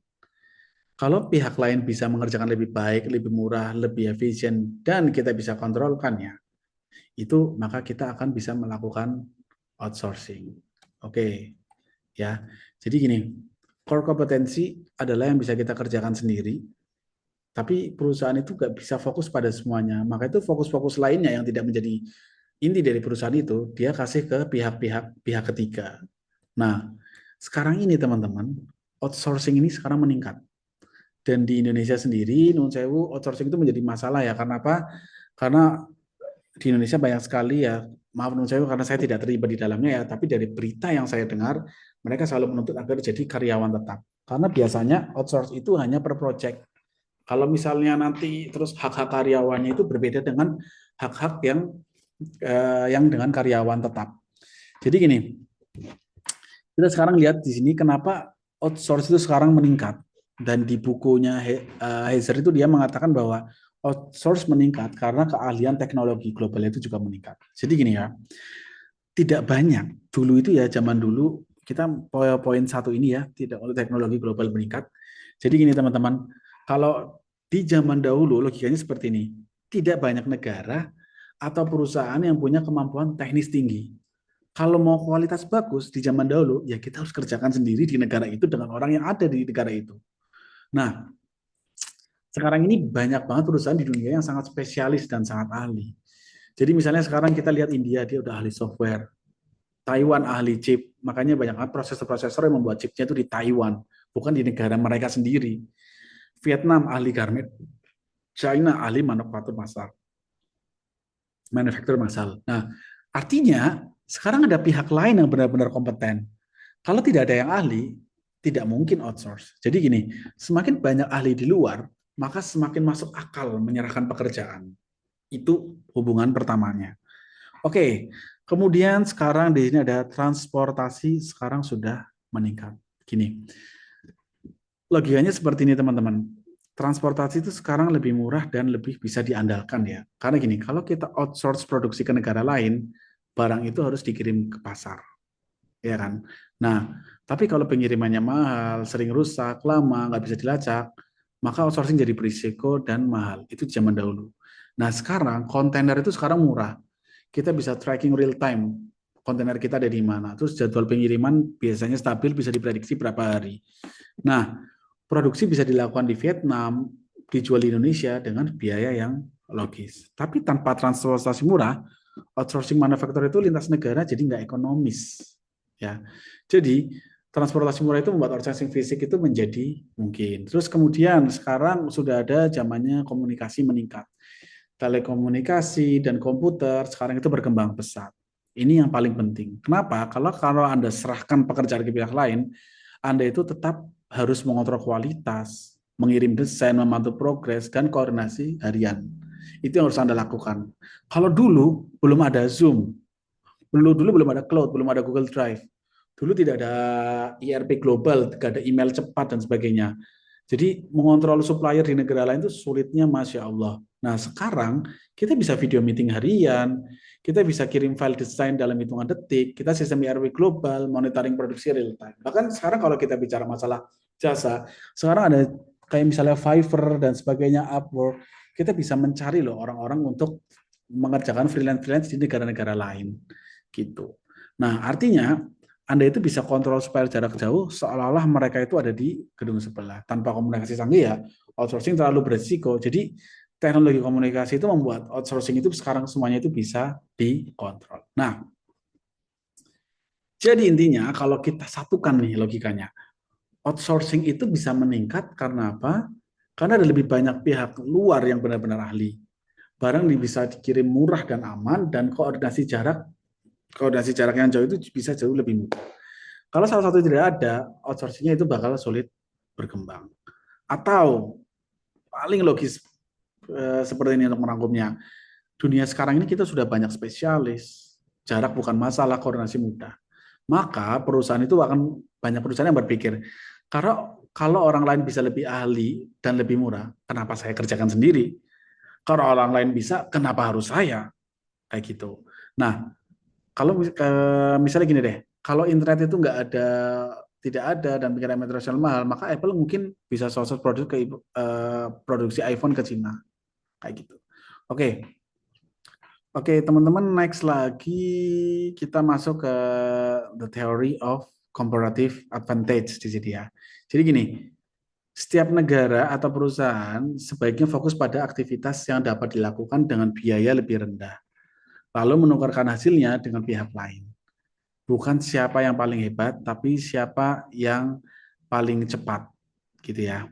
Kalau pihak lain bisa mengerjakan lebih baik, lebih murah, lebih efisien, dan kita bisa kontrolkannya, itu maka kita akan bisa melakukan outsourcing. Oke, ya. Jadi gini, core kompetensi adalah yang bisa kita kerjakan sendiri, tapi perusahaan itu nggak bisa fokus pada semuanya. Maka itu fokus-fokus lainnya yang tidak menjadi inti dari perusahaan itu, dia kasih ke pihak ketiga. Nah, sekarang ini teman-teman, outsourcing ini sekarang meningkat. Dan di Indonesia sendiri, nun sewu, outsourcing itu menjadi masalah ya. Karena apa? Karena di Indonesia banyak sekali ya, maaf nun sewu karena saya tidak terlibat di dalamnya ya, tapi dari berita yang saya dengar, mereka selalu menuntut agar jadi karyawan tetap. Karena biasanya outsource itu hanya per project. Kalau misalnya nanti terus hak-hak karyawannya itu berbeda dengan hak-hak yang dengan karyawan tetap. Jadi gini, kita sekarang lihat di sini kenapa outsource itu sekarang meningkat. Dan di bukunya Heiser itu dia mengatakan bahwa outsource meningkat karena keahlian teknologi global itu juga meningkat. Jadi gini ya, tidak banyak. Dulu itu ya zaman dulu kita poin satu ini ya, tidak oleh teknologi global meningkat. Jadi gini teman-teman, kalau di zaman dahulu logikanya seperti ini, tidak banyak negara atau perusahaan yang punya kemampuan teknis tinggi. Kalau mau kualitas bagus di zaman dahulu, ya kita harus kerjakan sendiri di negara itu dengan orang yang ada di negara itu. Nah, sekarang ini banyak banget perusahaan di dunia yang sangat spesialis dan sangat ahli. Jadi misalnya sekarang kita lihat India, dia udah ahli software. Taiwan ahli chip. Makanya banyak banget prosesor-prosesor yang membuat chipnya itu di Taiwan, bukan di negara mereka sendiri. Vietnam ahli garment. China ahli manufaktur massal. Nah, artinya sekarang ada pihak lain yang benar-benar kompeten. Kalau tidak ada yang ahli, tidak mungkin outsource. Jadi gini, semakin banyak ahli di luar, maka semakin masuk akal menyerahkan pekerjaan. Itu hubungan pertamanya. Oke, kemudian sekarang di sini ada transportasi sekarang sudah meningkat. Gini, logikanya seperti ini teman-teman. Transportasi itu sekarang lebih murah dan lebih bisa diandalkan ya. Karena gini, kalau kita outsource produksi ke negara lain, barang itu harus dikirim ke pasar, ya kan? Nah, tapi kalau pengirimannya mahal, sering rusak, lama, nggak bisa dilacak, maka outsourcing jadi berisiko dan mahal. Itu zaman dahulu. Nah, sekarang kontainer itu sekarang murah. Kita bisa tracking real time kontainer kita ada di mana. Terus jadwal pengiriman biasanya stabil, bisa diprediksi berapa hari. Nah, produksi bisa dilakukan di Vietnam, dijual di Indonesia dengan biaya yang logis. Tapi tanpa transportasi murah, outsourcing manufaktur itu lintas negara jadi nggak ekonomis. Ya, jadi transportasi murah itu membuat outsourcing fisik itu menjadi mungkin. Terus kemudian sekarang sudah ada zamannya komunikasi meningkat. Telekomunikasi dan komputer sekarang itu berkembang pesat. Ini yang paling penting. Kenapa? Kalau Anda serahkan pekerjaan ke pihak lain, Anda itu tetap harus mengontrol kualitas, mengirim desain, memantau progres, dan koordinasi harian. Itu yang harus Anda lakukan. Kalau dulu belum ada Zoom, dulu belum ada cloud, belum ada Google Drive. Dulu tidak ada ERP global, tidak ada email cepat dan sebagainya. Jadi mengontrol supplier di negara lain itu sulitnya Masya Allah. Nah sekarang kita bisa video meeting harian, kita bisa kirim file desain dalam hitungan detik, kita sistem ERP global, monitoring produksi real time. Bahkan sekarang kalau kita bicara masalah jasa, sekarang ada kayak misalnya Fiverr dan sebagainya, Upwork, kita bisa mencari loh orang-orang untuk mengerjakan freelance-freelance di negara-negara lain gitu. Nah, artinya Anda itu bisa kontrol supaya jarak jauh seolah-olah mereka itu ada di gedung sebelah. Tanpa komunikasi canggih ya, outsourcing terlalu beresiko. Jadi teknologi komunikasi itu membuat outsourcing itu sekarang semuanya itu bisa dikontrol. Nah, jadi intinya kalau kita satukan nih logikanya, outsourcing itu bisa meningkat karena apa? Karena ada lebih banyak pihak luar yang benar-benar ahli. Barang bisa dikirim murah dan aman dan koordinasi jarak yang jauh itu bisa jauh lebih mudah. Kalau salah satu tidak ada, outsourcing-nya itu bakal sulit berkembang. Atau paling logis seperti ini untuk merangkumnya. Dunia sekarang ini kita sudah banyak spesialis. Jarak bukan masalah, koordinasi mudah. Maka perusahaan itu akan banyak perusahaan yang berpikir, kalau orang lain bisa lebih ahli dan lebih murah, kenapa saya kerjakan sendiri? Kalau orang lain bisa, kenapa harus saya? Kayak gitu. Nah, kalau misalnya gini deh, kalau internet itu nggak ada, tidak ada dan pikiran internasional mahal, maka Apple mungkin bisa sosok produksi iPhone ke Cina, kayak gitu. Oke, oke teman-teman, next lagi kita masuk ke the theory of comparative advantage di sini ya. Jadi gini, setiap negara atau perusahaan sebaiknya fokus pada aktivitas yang dapat dilakukan dengan biaya lebih rendah, lalu menukarkan hasilnya dengan pihak lain. Bukan siapa yang paling hebat, tapi siapa yang paling cepat, gitu ya.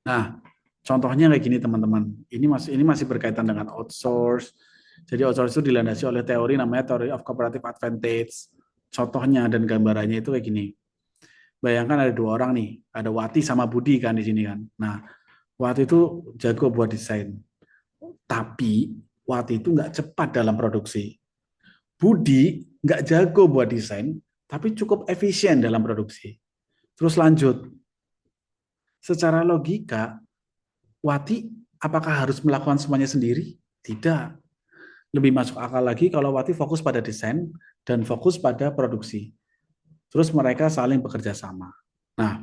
Nah, contohnya kayak gini teman-teman. Ini masih berkaitan dengan outsource. Jadi outsource itu dilandasi oleh teori namanya theory of comparative advantage. Contohnya dan gambarannya itu kayak gini. Bayangkan ada dua orang nih, ada Wati sama Budi kan di sini kan. Nah, Wati itu jago buat desain, tapi Wati itu nggak cepat dalam produksi. Budi nggak jago buat desain, tapi cukup efisien dalam produksi. Terus lanjut, secara logika, Wati apakah harus melakukan semuanya sendiri? Tidak. Lebih masuk akal lagi kalau Wati fokus pada desain dan fokus pada produksi. Terus mereka saling bekerja sama. Nah,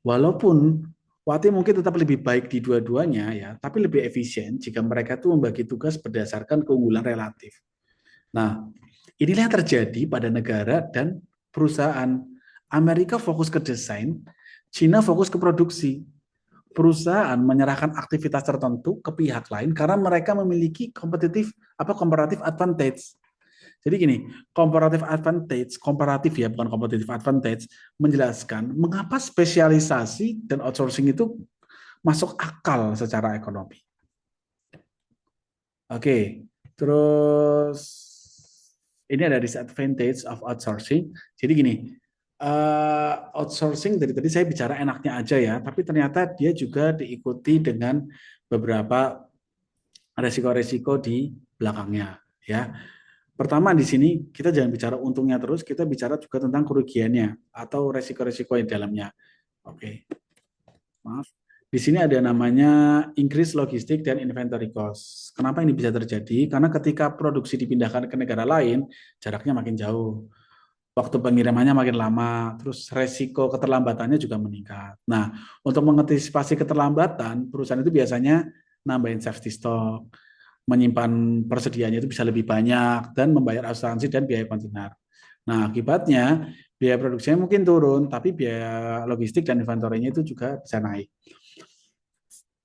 walaupun Wati mungkin tetap lebih baik di dua-duanya ya, tapi lebih efisien jika mereka tuh membagi tugas berdasarkan keunggulan relatif. Nah, inilah yang terjadi pada negara dan perusahaan. Amerika fokus ke desain, Cina fokus ke produksi. Perusahaan menyerahkan aktivitas tertentu ke pihak lain karena mereka memiliki comparative advantage. Jadi gini, komparatif ya, bukan competitive advantage, menjelaskan mengapa spesialisasi dan outsourcing itu masuk akal secara ekonomi. Oke, terus ini ada disadvantage of outsourcing. Jadi gini, outsourcing dari tadi saya bicara enaknya aja ya, tapi ternyata dia juga diikuti dengan beberapa resiko-resiko di belakangnya ya. Pertama di sini kita jangan bicara untungnya terus, kita bicara juga tentang kerugiannya atau resiko-resiko di dalamnya. Oke, maaf. Di sini ada namanya increase logistik dan inventory cost. Kenapa ini bisa terjadi? Karena ketika produksi dipindahkan ke negara lain, jaraknya makin jauh. Waktu pengirimannya makin lama, terus resiko keterlambatannya juga meningkat. Nah, untuk mengantisipasi keterlambatan, perusahaan itu biasanya nambahin safety stock, menyimpan persediaannya itu bisa lebih banyak, dan membayar asuransi dan biaya kontainer. Nah, akibatnya biaya produksinya mungkin turun, tapi biaya logistik dan inventory-nya itu juga bisa naik.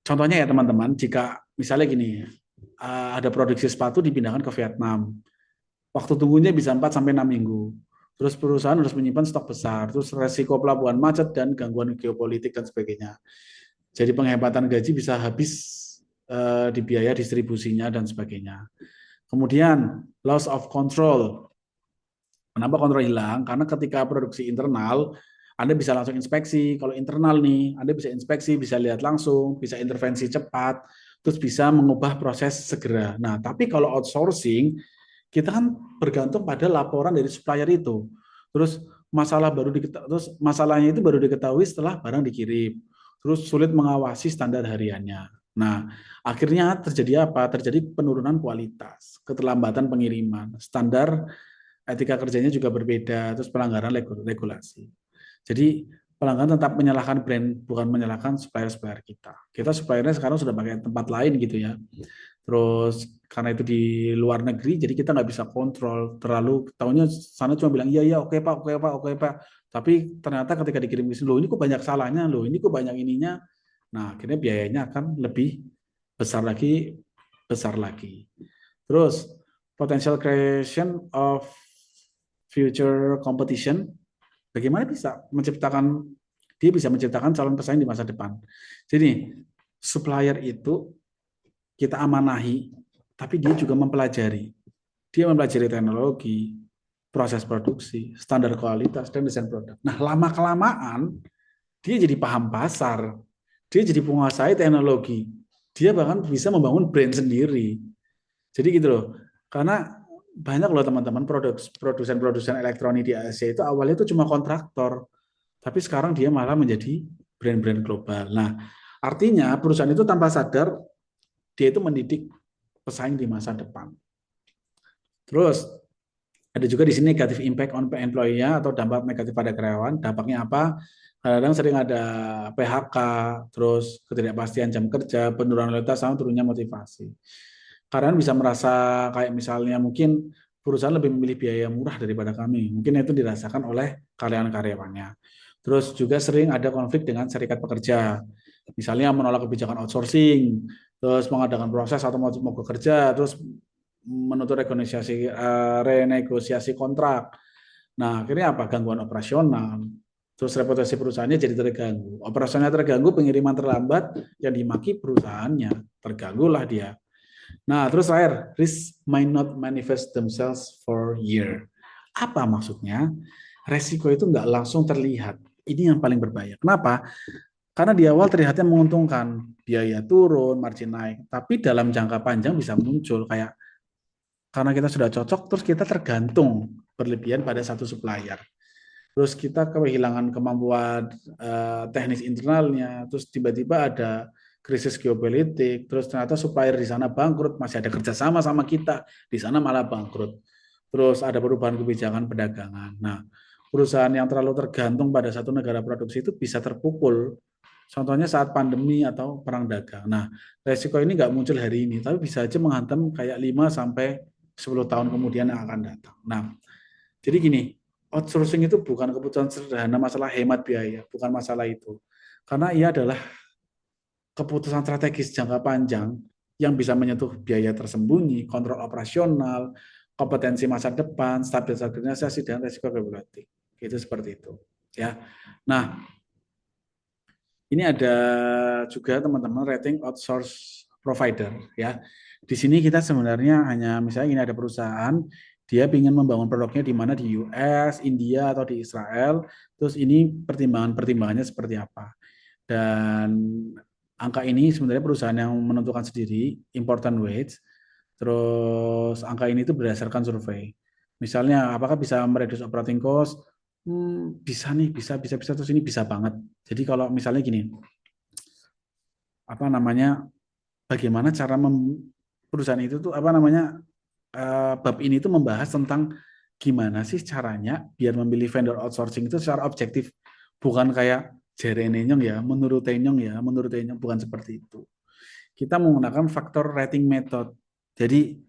Contohnya ya teman-teman, jika misalnya gini, ada produksi sepatu dipindahkan ke Vietnam, waktu tunggunya bisa 4 sampai 6 minggu. Terus perusahaan harus menyimpan stok besar, terus resiko pelabuhan macet dan gangguan geopolitik dan sebagainya. Jadi penghematan gaji bisa habis di biaya distribusinya dan sebagainya. Kemudian loss of control. Kenapa kontrol hilang? Karena ketika produksi internal, Anda bisa langsung inspeksi. Kalau internal nih, Anda bisa inspeksi, bisa lihat langsung, bisa intervensi cepat, terus bisa mengubah proses segera. Nah, tapi kalau outsourcing, kita kan bergantung pada laporan dari supplier itu. Terus masalahnya itu baru diketahui setelah barang dikirim. Terus sulit mengawasi standar hariannya. Nah, akhirnya terjadi apa? Terjadi penurunan kualitas, keterlambatan pengiriman, standar etika kerjanya juga berbeda, terus pelanggaran regulasi. Jadi pelanggan tetap menyalahkan brand, bukan menyalahkan supplier-supplier kita. Kita suppliernya sekarang sudah pakai tempat lain gitu ya. Terus karena itu di luar negeri, jadi kita nggak bisa kontrol terlalu. Tahunya sana cuma bilang iya iya oke pak, oke pak, oke pak. Tapi ternyata ketika dikirim ke sini, loh ini kok banyak salahnya, loh ini kok banyak ininya. Nah akhirnya biayanya akan lebih besar lagi, besar lagi. Terus potential creation of future competition, bagaimana dia bisa menciptakan calon pesaing di masa depan. Jadi supplier itu kita amanahi, tapi dia juga mempelajari. Dia mempelajari teknologi, proses produksi, standar kualitas, dan desain produk. Nah, lama-kelamaan, dia jadi paham pasar, dia jadi penguasai teknologi, dia bahkan bisa membangun brand sendiri. Jadi gitu loh, karena banyak loh teman-teman produsen elektronik di Asia itu awalnya itu cuma kontraktor, tapi sekarang dia malah menjadi brand-brand global. Nah, artinya perusahaan itu tanpa sadar dia itu mendidik pesaing di masa depan. Terus ada juga di sini negatif impact on employee-nya atau dampak negatif pada karyawan. Dampaknya apa? Kadang-kadang sering ada PHK, terus ketidakpastian jam kerja, penurunan loyalitas, sama turunnya motivasi. Karyawan bisa merasa kayak misalnya mungkin perusahaan lebih memilih biaya murah daripada kami. Mungkin itu dirasakan oleh karyawan-karyawannya. Terus juga sering ada konflik dengan serikat pekerja. Misalnya menolak kebijakan outsourcing, terus mengadakan proses atau mau bekerja, terus menuntut renegosiasi kontrak. Nah, akhirnya apa? Gangguan operasional. Terus reputasi perusahaannya jadi terganggu. Operasionalnya terganggu, pengiriman terlambat, yang dimaki perusahaannya. Terganggulah dia. Nah, terus terakhir, risk might not manifest themselves for year. Apa maksudnya? Resiko itu nggak langsung terlihat. Ini yang paling berbahaya. Kenapa? Karena di awal terlihatnya menguntungkan, biaya turun, margin naik. Tapi dalam jangka panjang bisa muncul kayak karena kita sudah cocok, terus kita tergantung berlebihan pada satu supplier. Terus kita kehilangan kemampuan teknis internalnya, terus tiba-tiba ada krisis geopolitik, terus ternyata supplier di sana bangkrut, masih ada kerjasama sama kita, di sana malah bangkrut. Terus ada perubahan kebijakan perdagangan. Nah, perusahaan yang terlalu tergantung pada satu negara produksi itu bisa terpukul. Contohnya saat pandemi atau perang dagang. Nah, resiko ini nggak muncul hari ini, tapi bisa aja menghantam kayak 5 sampai 10 tahun kemudian yang akan datang. Nah, jadi gini, outsourcing itu bukan keputusan sederhana masalah hemat biaya, bukan masalah itu. Karena ia adalah keputusan strategis jangka panjang yang bisa menyentuh biaya tersembunyi, kontrol operasional, kompetensi masa depan, stabilitas organisasi, dan resiko regulatif. Itu seperti itu. Ya. Nah, ini ada juga teman-teman rating outsource provider. Ya. Di sini kita sebenarnya hanya misalnya ini ada perusahaan dia ingin membangun produknya di mana di US, India atau di Israel. Terus ini pertimbangannya seperti apa. Dan angka ini sebenarnya perusahaan yang menentukan sendiri important weights. Terus angka ini itu berdasarkan survei. Misalnya apakah bisa mereduce operating cost? Bisa nih, bisa terus ini bisa banget. Jadi kalau misalnya gini, apa namanya bagaimana cara perusahaan itu tuh apa namanya bab ini tuh membahas tentang gimana sih caranya biar memilih vendor outsourcing itu secara objektif, bukan kayak jere nenyong ya, menurut Tenyong bukan seperti itu. Kita menggunakan faktor rating method. Jadi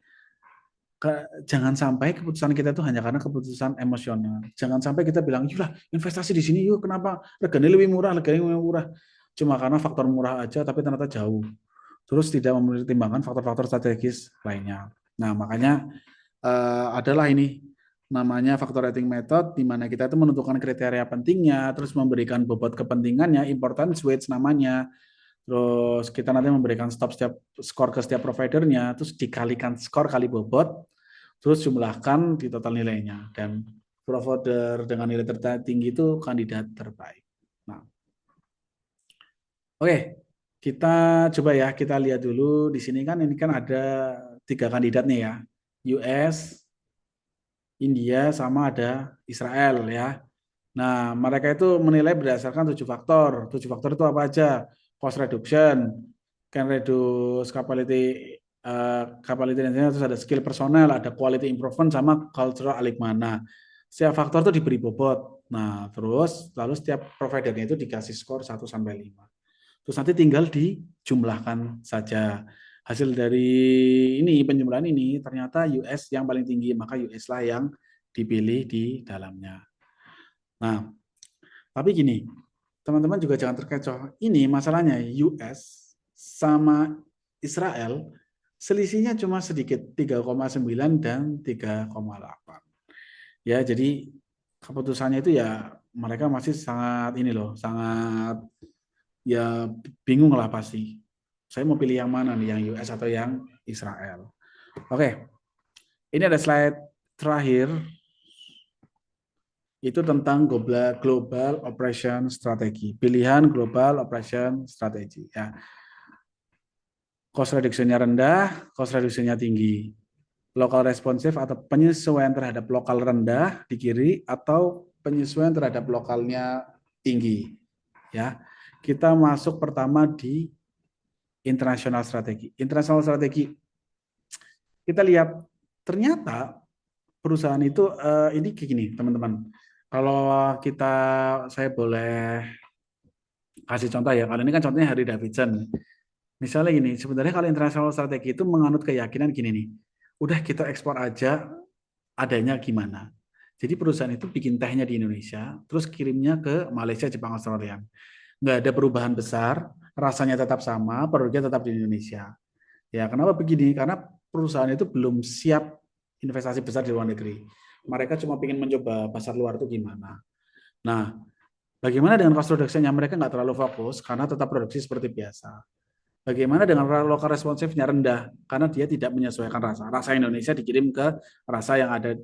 jangan sampai keputusan kita itu hanya karena keputusan emosional. Jangan sampai kita bilang, "Yulah, investasi di sini yuk, kenapa? Regane lebih murah, regane lebih murah." Cuma karena faktor murah aja tapi ternyata jauh. Terus tidak mempertimbangkan faktor-faktor strategis lainnya. Nah, makanya adalah ini namanya faktor rating method di mana kita itu menentukan kriteria pentingnya, terus memberikan bobot kepentingannya, importance weights namanya. Terus kita nanti memberikan skor ke setiap providernya, terus dikalikan skor kali bobot, terus jumlahkan di total nilainya. Dan provider dengan nilai tertinggi itu kandidat terbaik. Nah, oke, kita coba ya, kita lihat dulu di sini kan ini kan ada 3 kandidat nih ya, US, India, sama ada Israel ya. Nah, mereka itu menilai berdasarkan 7 faktor. 7 faktor itu apa aja? Cost reduction, can reduce capacity terus ada skill personel, ada quality improvement, sama cultural alignment. Nah, setiap faktor itu diberi bobot. Nah, terus lalu setiap providernya itu dikasih skor 1 sampai 5. Terus nanti tinggal dijumlahkan saja. Hasil dari ini penjumlahan ini ternyata US yang paling tinggi, maka US lah yang dipilih di dalamnya. Nah, tapi gini, teman-teman juga jangan terkecoh. Ini masalahnya US sama Israel selisihnya cuma sedikit, 3,9 dan 3,8. Ya, jadi keputusannya itu ya mereka masih sangat ini loh, sangat ya bingung lah pasti. Saya mau pilih yang mana nih, yang US atau yang Israel. Oke, ini ada slide terakhir itu tentang global operation strategy. Pilihan global operation strategy ya. Cost reduction-nya rendah, cost reduction-nya tinggi. Lokal responsif atau penyesuaian terhadap lokal rendah di kiri atau penyesuaian terhadap lokalnya tinggi. Ya, kita masuk pertama di internasional strategi. Internasional strategi, kita lihat ternyata perusahaan itu ini kayak gini, teman-teman. Kalau kita, saya boleh kasih contoh ya. Kalau ini kan contohnya Harley Davidson. Misalnya gini, sebenarnya kalau internasional strategi itu menganut keyakinan gini nih. Udah kita ekspor aja adanya gimana. Jadi perusahaan itu bikin tehnya di Indonesia, terus kirimnya ke Malaysia, Jepang, Australia. Nggak ada perubahan besar, rasanya tetap sama, produknya tetap di Indonesia. Ya, kenapa begini? Karena perusahaan itu belum siap investasi besar di luar negeri. Mereka cuma ingin mencoba pasar luar itu gimana. Nah, bagaimana dengan cost reduction-nya? Mereka nggak terlalu fokus karena tetap produksi seperti biasa. Bagaimana dengan lokal responsifnya rendah? Karena dia tidak menyesuaikan rasa. Rasa Indonesia dikirim ke rasa yang ada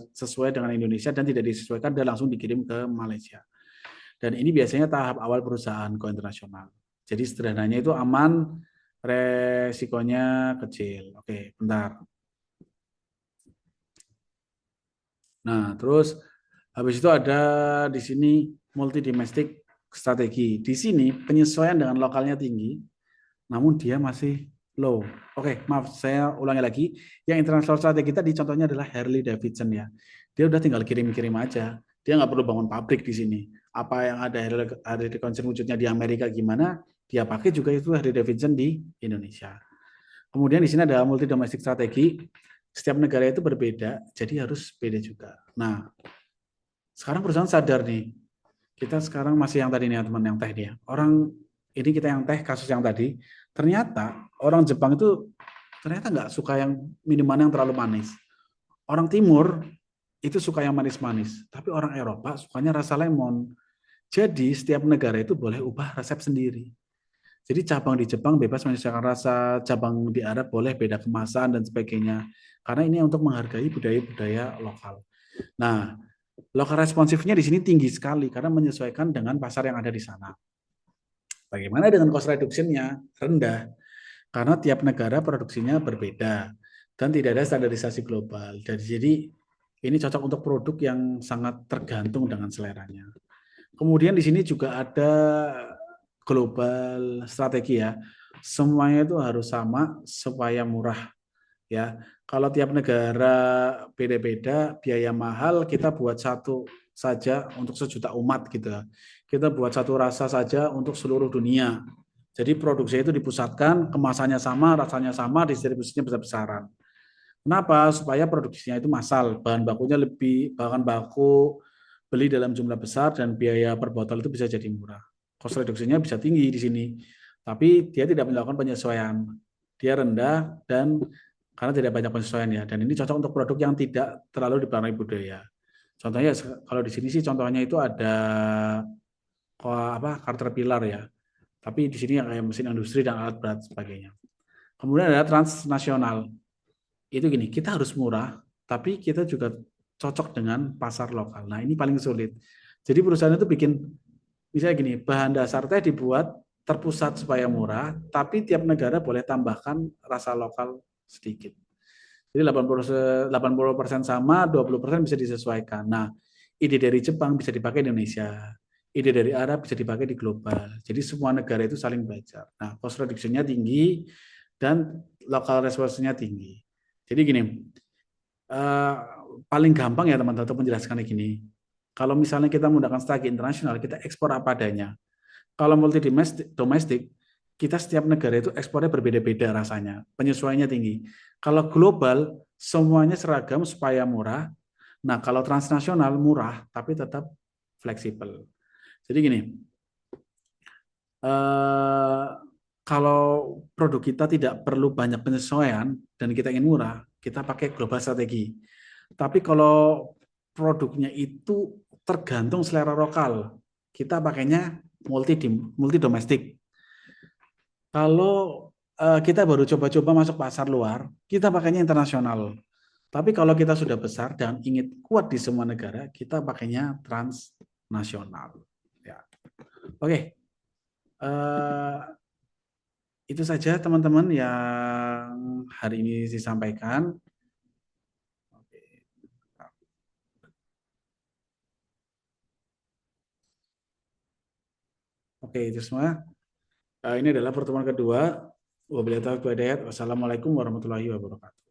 sesuai dengan Indonesia dan tidak disesuaikan dan langsung dikirim ke Malaysia. Dan ini biasanya tahap awal perusahaan go internasional. Jadi sederhananya itu aman, resikonya kecil. Oke, bentar. Nah, terus habis itu ada di sini multi domestic strategi. Di sini penyesuaian dengan lokalnya tinggi, namun dia masih low. Oke, maaf, saya ulangi lagi. Yang international strategi tadi contohnya adalah Harley Davidson ya. Dia udah tinggal kirim-kirim aja. Dia nggak perlu bangun pabrik di sini. Apa yang ada Harley Davidson wujudnya di Amerika gimana, dia pakai juga itu Harley Davidson di Indonesia. Kemudian di sini ada multi domestic strategi. Setiap negara itu berbeda, jadi harus beda juga. Nah, sekarang perusahaan sadar nih, kita sekarang masih yang tadi nih teman yang teh dia. Orang ini kita yang teh kasus yang tadi, ternyata orang Jepang itu ternyata nggak suka yang minuman yang terlalu manis. Orang Timur itu suka yang manis-manis, tapi orang Eropa sukanya rasa lemon. Jadi setiap negara itu boleh ubah resep sendiri. Jadi cabang di Jepang bebas menyesuaikan rasa, cabang di Arab boleh beda kemasan dan sebagainya. Karena ini untuk menghargai budaya-budaya lokal. Nah, lokal responsifnya di sini tinggi sekali karena menyesuaikan dengan pasar yang ada di sana. Bagaimana dengan cost reduction-nya? Rendah. Karena tiap negara produksinya berbeda dan tidak ada standarisasi global. Jadi ini cocok untuk produk yang sangat tergantung dengan seleranya. Kemudian di sini juga ada global strategi ya. Semuanya itu harus sama supaya murah ya. Kalau tiap negara beda-beda, biaya mahal, kita buat satu saja untuk sejuta umat gitu. Kita buat satu rasa saja untuk seluruh dunia. Jadi produksinya itu dipusatkan, kemasannya sama, rasanya sama, distribusinya besar-besaran. Kenapa? Supaya produksinya itu massal, bahan bakunya lebih, bahan baku beli dalam jumlah besar dan biaya per botol itu bisa jadi murah. Cost reduksinya bisa tinggi di sini, tapi dia tidak melakukan penyesuaian. Dia rendah dan karena tidak banyak penyesuaian ya. Dan ini cocok untuk produk yang tidak terlalu dipengaruhi budaya. Contohnya kalau di sini sih contohnya itu ada Caterpillar ya. Tapi di sini yang kayak mesin industri dan alat berat sebagainya. Kemudian ada transnasional. Itu gini, kita harus murah, tapi kita juga cocok dengan pasar lokal. Nah, ini paling sulit. Jadi perusahaan itu bikin, misalnya gini, bahan dasar teh dibuat terpusat supaya murah, tapi tiap negara boleh tambahkan rasa lokal sedikit. Jadi 80% sama, 20% bisa disesuaikan. Nah, ide dari Jepang bisa dipakai di Indonesia. Ide dari Arab bisa dipakai di global. Jadi semua negara itu saling belajar. Nah, cost reduction-nya tinggi dan local resource-nya tinggi. Jadi gini, eh, paling gampang ya teman-teman untuk menjelaskan gini. Kalau misalnya kita menggunakan strategi internasional, kita ekspor apa adanya. Kalau multi domestik, kita setiap negara itu ekspornya berbeda-beda rasanya, penyesuaiannya tinggi. Kalau global, semuanya seragam supaya murah. Nah, kalau transnasional murah, tapi tetap fleksibel. Jadi gini, eh, kalau produk kita tidak perlu banyak penyesuaian dan kita ingin murah, kita pakai global strategi. Tapi kalau produknya itu tergantung selera lokal, kita pakainya multi domestik. Kalau kita baru coba-coba masuk pasar luar, kita pakainya internasional. Tapi kalau kita sudah besar dan ingin kuat di semua negara, kita pakainya transnasional. Ya. Oke, eh, itu saja teman-teman yang hari ini disampaikan. Oke, itu semua. Ini adalah pertemuan kedua. Wabillahi taufiq wal hidayah. Wassalamualaikum warahmatullahi wabarakatuh.